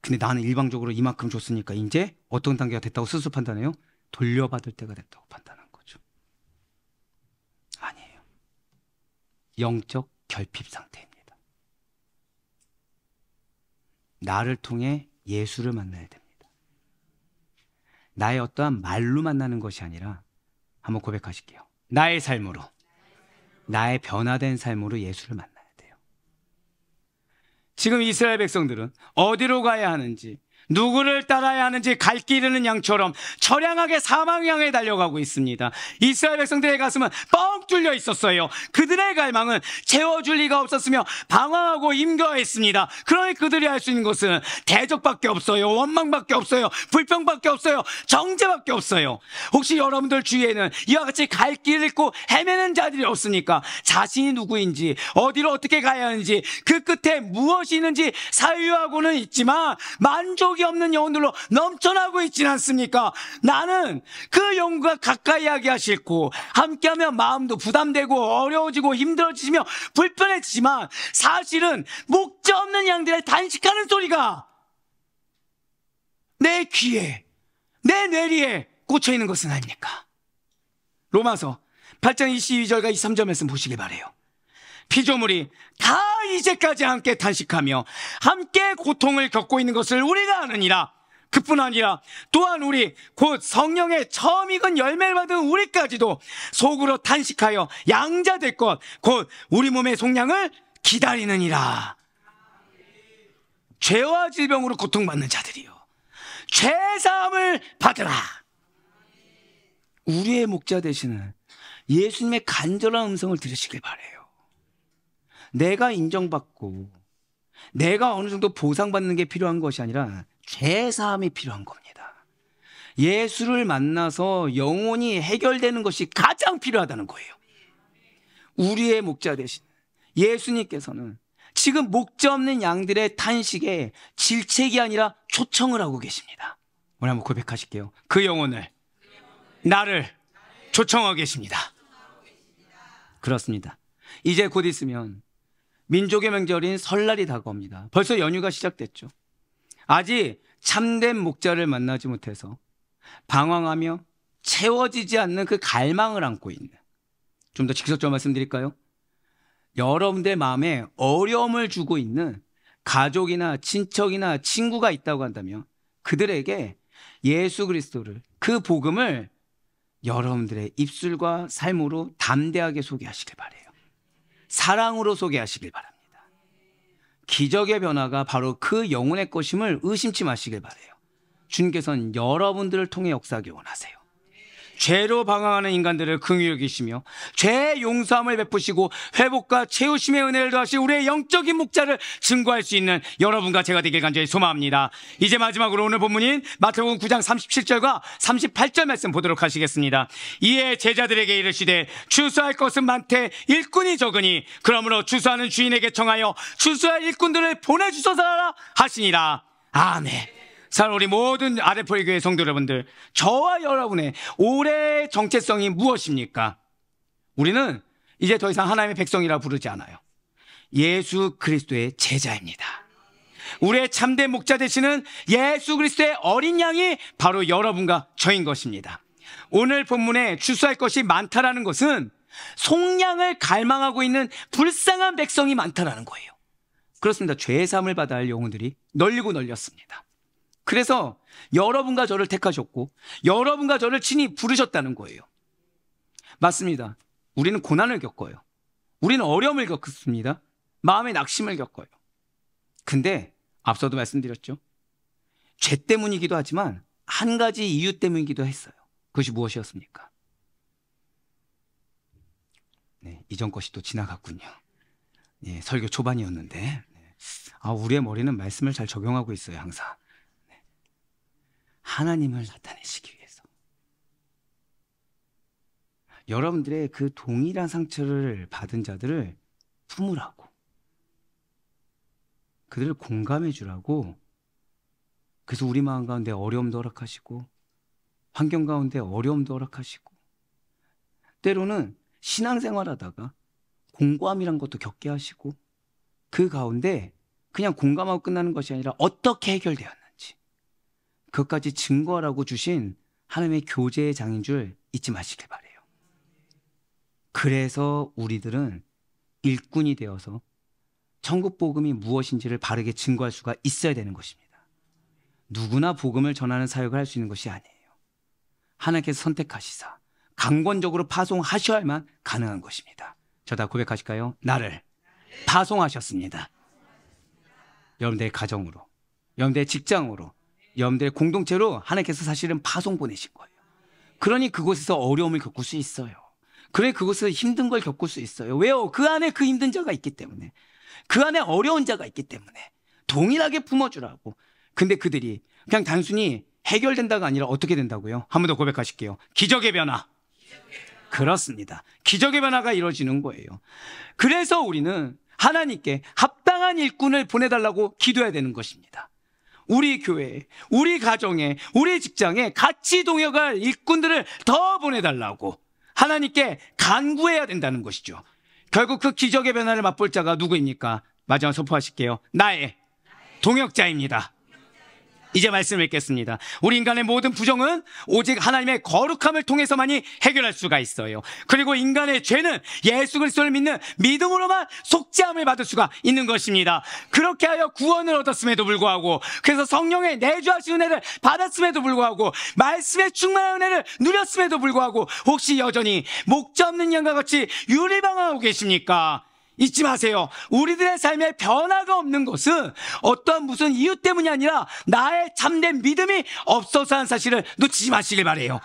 근데 나는 일방적으로 이만큼 줬으니까 이제 어떤 단계가 됐다고 스스로 판단해요? 돌려받을 때가 됐다고 판단한 거죠. 아니에요. 영적 결핍 상태입니다. 나를 통해 예수를 만나야 됩니다. 나의 어떠한 말로 만나는 것이 아니라, 한번 고백하실게요. 나의 삶으로, 나의 변화된 삶으로 예수를 만나야 돼요. 지금 이스라엘 백성들은 어디로 가야 하는지, 누구를 따라야 하는지 갈 길 잃는 양처럼 처량하게 사망 향해 달려가고 있습니다. 이스라엘 백성들의 가슴은 뻥 뚫려 있었어요. 그들의 갈망은 채워줄 리가 없었으며 방황하고 힘겨워했습니다. 그러니 그들이 할 수 있는 것은 대적밖에 없어요. 원망밖에 없어요. 불평밖에 없어요. 정죄밖에 없어요. 혹시 여러분들 주위에는 이와 같이 갈 길을 잃고 헤매는 자들이 없습니까? 자신이 누구인지, 어디로 어떻게 가야 하는지, 그 끝에 무엇이 있는지 사유하고는 있지만 만족이 없는 영혼들로 넘쳐나고 있지는 않습니까? 나는 그 영혼과 가까이 하게 하시고 함께하면 마음도 부담되고 어려워지고 힘들어지며 불편해지지만, 사실은 목자 없는 양들의 단식하는 소리가 내 귀에, 내 뇌리에 꽂혀 있는 것은 아닙니까? 로마서 8장 22절과 23절 말씀 보시길 바라요. 피조물이 다 이제까지 함께 탄식하며 함께 고통을 겪고 있는 것을 우리가 아느니라. 그뿐 아니라 또한 우리 곧 성령의 처음 익은 열매를 받은 우리까지도 속으로 탄식하여 양자될 것 곧 우리 몸의 속량을 기다리느니라. 죄와 질병으로 고통받는 자들이요, 죄사함을 받으라. 우리의 목자 되시는 예수님의 간절한 음성을 들으시길 바라요. 내가 인정받고 내가 어느 정도 보상받는 게 필요한 것이 아니라 죄사함이 필요한 겁니다. 예수를 만나서 영혼이 해결되는 것이 가장 필요하다는 거예요. 우리의 목자 되신 예수님께서는 지금 목자 없는 양들의 탄식에 질책이 아니라 초청을 하고 계십니다. 오늘 한번 고백하실게요. 그 영혼을, 나를 초청하고 계십니다. 그렇습니다. 이제 곧 있으면 민족의 명절인 설날이 다가옵니다. 벌써 연휴가 시작됐죠. 아직 참된 목자를 만나지 못해서 방황하며 채워지지 않는 그 갈망을 안고 있는, 좀 더 직접적으로 말씀드릴까요? 여러분들 마음에 어려움을 주고 있는 가족이나 친척이나 친구가 있다고 한다면 그들에게 예수 그리스도를, 그 복음을 여러분들의 입술과 삶으로 담대하게 소개하시길 바라요. 사랑으로 소개하시길 바랍니다. 기적의 변화가 바로 그 영혼의 것임을 의심치 마시길 바라요. 주님께서는 여러분들을 통해 역사하기 원하세요. 죄로 방황하는 인간들을 긍휼히 여기시며 죄의 용서함을 베푸시고 회복과 채우심의 은혜를 더하시 우리의 영적인 목자를 증거할 수 있는 여러분과 제가 되길 간절히 소망합니다. 이제 마지막으로 오늘 본문인 마태복음 9장 37절과 38절 말씀 보도록 하시겠습니다. 이에 제자들에게 이르시되 추수할 것은 많되 일꾼이 적으니 그러므로 추수하는 주인에게 청하여 추수할 일꾼들을 보내주소서 하시니라. 아멘. 사랑하는 우리 모든 아레포리 교회 성도 여러분들, 저와 여러분의 올해의 정체성이 무엇입니까? 우리는 이제 더 이상 하나님의 백성이라 부르지 않아요. 예수 그리스도의 제자입니다. 우리의 참된 목자 되시는 예수 그리스도의 어린 양이 바로 여러분과 저인 것입니다. 오늘 본문에 추수할 것이 많다라는 것은 속량을 갈망하고 있는 불쌍한 백성이 많다라는 거예요. 그렇습니다. 죄의 사함을 받아야 할 영혼들이 널리고 널렸습니다. 그래서 여러분과 저를 택하셨고 여러분과 저를 친히 부르셨다는 거예요. 맞습니다. 우리는 고난을 겪어요. 우리는 어려움을 겪습니다. 마음의 낙심을 겪어요. 근데 앞서도 말씀드렸죠. 죄 때문이기도 하지만 한 가지 이유 때문이기도 했어요. 그것이 무엇이었습니까? 네, 이전 것이 또 지나갔군요. 네, 설교 초반이었는데 우리의 머리는 말씀을 잘 적용하고 있어요. 항상. 하나님을 나타내시기 위해서. 여러분들의 그 동일한 상처를 받은 자들을 품으라고, 그들을 공감해 주라고. 그래서 우리 마음 가운데 어려움도 허락하시고 환경 가운데 어려움도 허락하시고 때로는 신앙생활하다가 공고함이란 것도 겪게 하시고 그 가운데 그냥 공감하고 끝나는 것이 아니라 어떻게 해결되었는지 그것까지 증거하라고 주신 하나님의 교제의 장인 줄 잊지 마시길 바라요. 그래서 우리들은 일꾼이 되어서 천국 복음이 무엇인지를 바르게 증거할 수가 있어야 되는 것입니다. 누구나 복음을 전하는 사역을 할 수 있는 것이 아니에요. 하나님께서 선택하시사 강권적으로 파송하셔야만 가능한 것입니다. 저 다 고백하실까요? 나를 파송하셨습니다. 여러분들의 가정으로, 여러분들의 직장으로, 여러분들의 공동체로 하나님께서 사실은 파송 보내신 거예요. 그러니 그곳에서 어려움을 겪을 수 있어요. 그러니 그곳에서 힘든 걸 겪을 수 있어요. 왜요? 그 안에 그 힘든 자가 있기 때문에, 그 안에 어려운 자가 있기 때문에 동일하게 품어주라고. 근데 그들이 그냥 단순히 해결된다가 아니라 어떻게 된다고요? 한 번 더 고백하실게요. 기적의 변화. 그렇습니다. 기적의 변화가 이루어지는 거예요. 그래서 우리는 하나님께 합당한 일꾼을 보내달라고 기도해야 되는 것입니다. 우리 교회에, 우리 가정에, 우리 직장에 같이 동역할 일꾼들을 더 보내달라고 하나님께 간구해야 된다는 것이죠. 결국 그 기적의 변화를 맛볼 자가 누구입니까? 마지막 선포하실게요. 나의 동역자입니다. 이제 말씀을 읽겠습니다. 우리 인간의 모든 부정은 오직 하나님의 거룩함을 통해서만이 해결할 수가 있어요. 그리고 인간의 죄는 예수 그리스도를 믿는 믿음으로만 속죄함을 받을 수가 있는 것입니다. 그렇게 하여 구원을 얻었음에도 불구하고, 그래서 성령의 내주하신 은혜를 받았음에도 불구하고, 말씀의 충만한 은혜를 누렸음에도 불구하고 혹시 여전히 목자 없는 양과 같이 유리방황하고 계십니까? 잊지 마세요. 우리들의 삶에 변화가 없는 것은 어떠한 무슨 이유 때문이 아니라 나의 참된 믿음이 없어서 한 사실을 놓치지 마시길 바라요.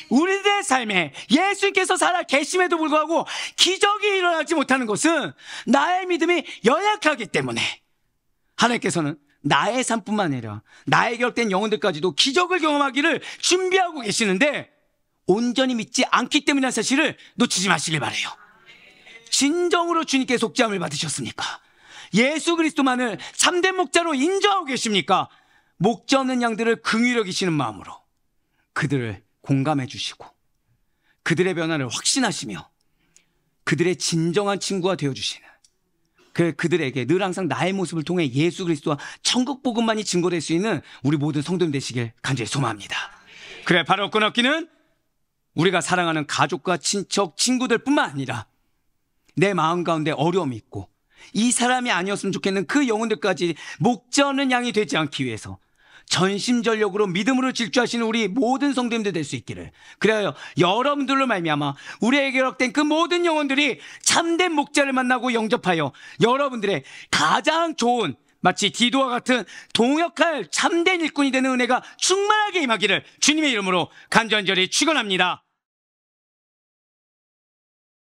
우리들의 삶에 예수님께서 살아 계심에도 불구하고 기적이 일어나지 못하는 것은 나의 믿음이 연약하기 때문에 하나님께서는 나의 삶뿐만 아니라 나의 결된 영혼들까지도 기적을 경험하기를 준비하고 계시는데 온전히 믿지 않기 때문이라는 사실을 놓치지 마시길 바라요. 진정으로 주님께 속죄함을 받으셨습니까? 예수 그리스도만을 참된 목자로 인정하고 계십니까? 목자 없는 양들을 긍휼히 여기시는 마음으로 그들을 공감해 주시고 그들의 변화를 확신하시며 그들의 진정한 친구가 되어주시는 그들에게 늘 항상 나의 모습을 통해 예수 그리스도와 천국 복음만이 증거될 수 있는 우리 모든 성도님 되시길 간절히 소망합니다. 그래, 바로 끊었기는 우리가 사랑하는 가족과 친척, 친구들 뿐만 아니라 내 마음 가운데 어려움이 있고 이 사람이 아니었으면 좋겠는 그 영혼들까지 목자 없는 양이 되지 않기 위해서 전심전력으로 믿음으로 질주하시는 우리 모든 성도님들 될 수 있기를, 그래요 여러분들로 말미암아 우리에게 허락된 그 모든 영혼들이 참된 목자를 만나고 영접하여 여러분들의 가장 좋은, 마치 디도와 같은 동역할 참된 일꾼이 되는 은혜가 충만하게 임하기를 주님의 이름으로 간절히 축원합니다.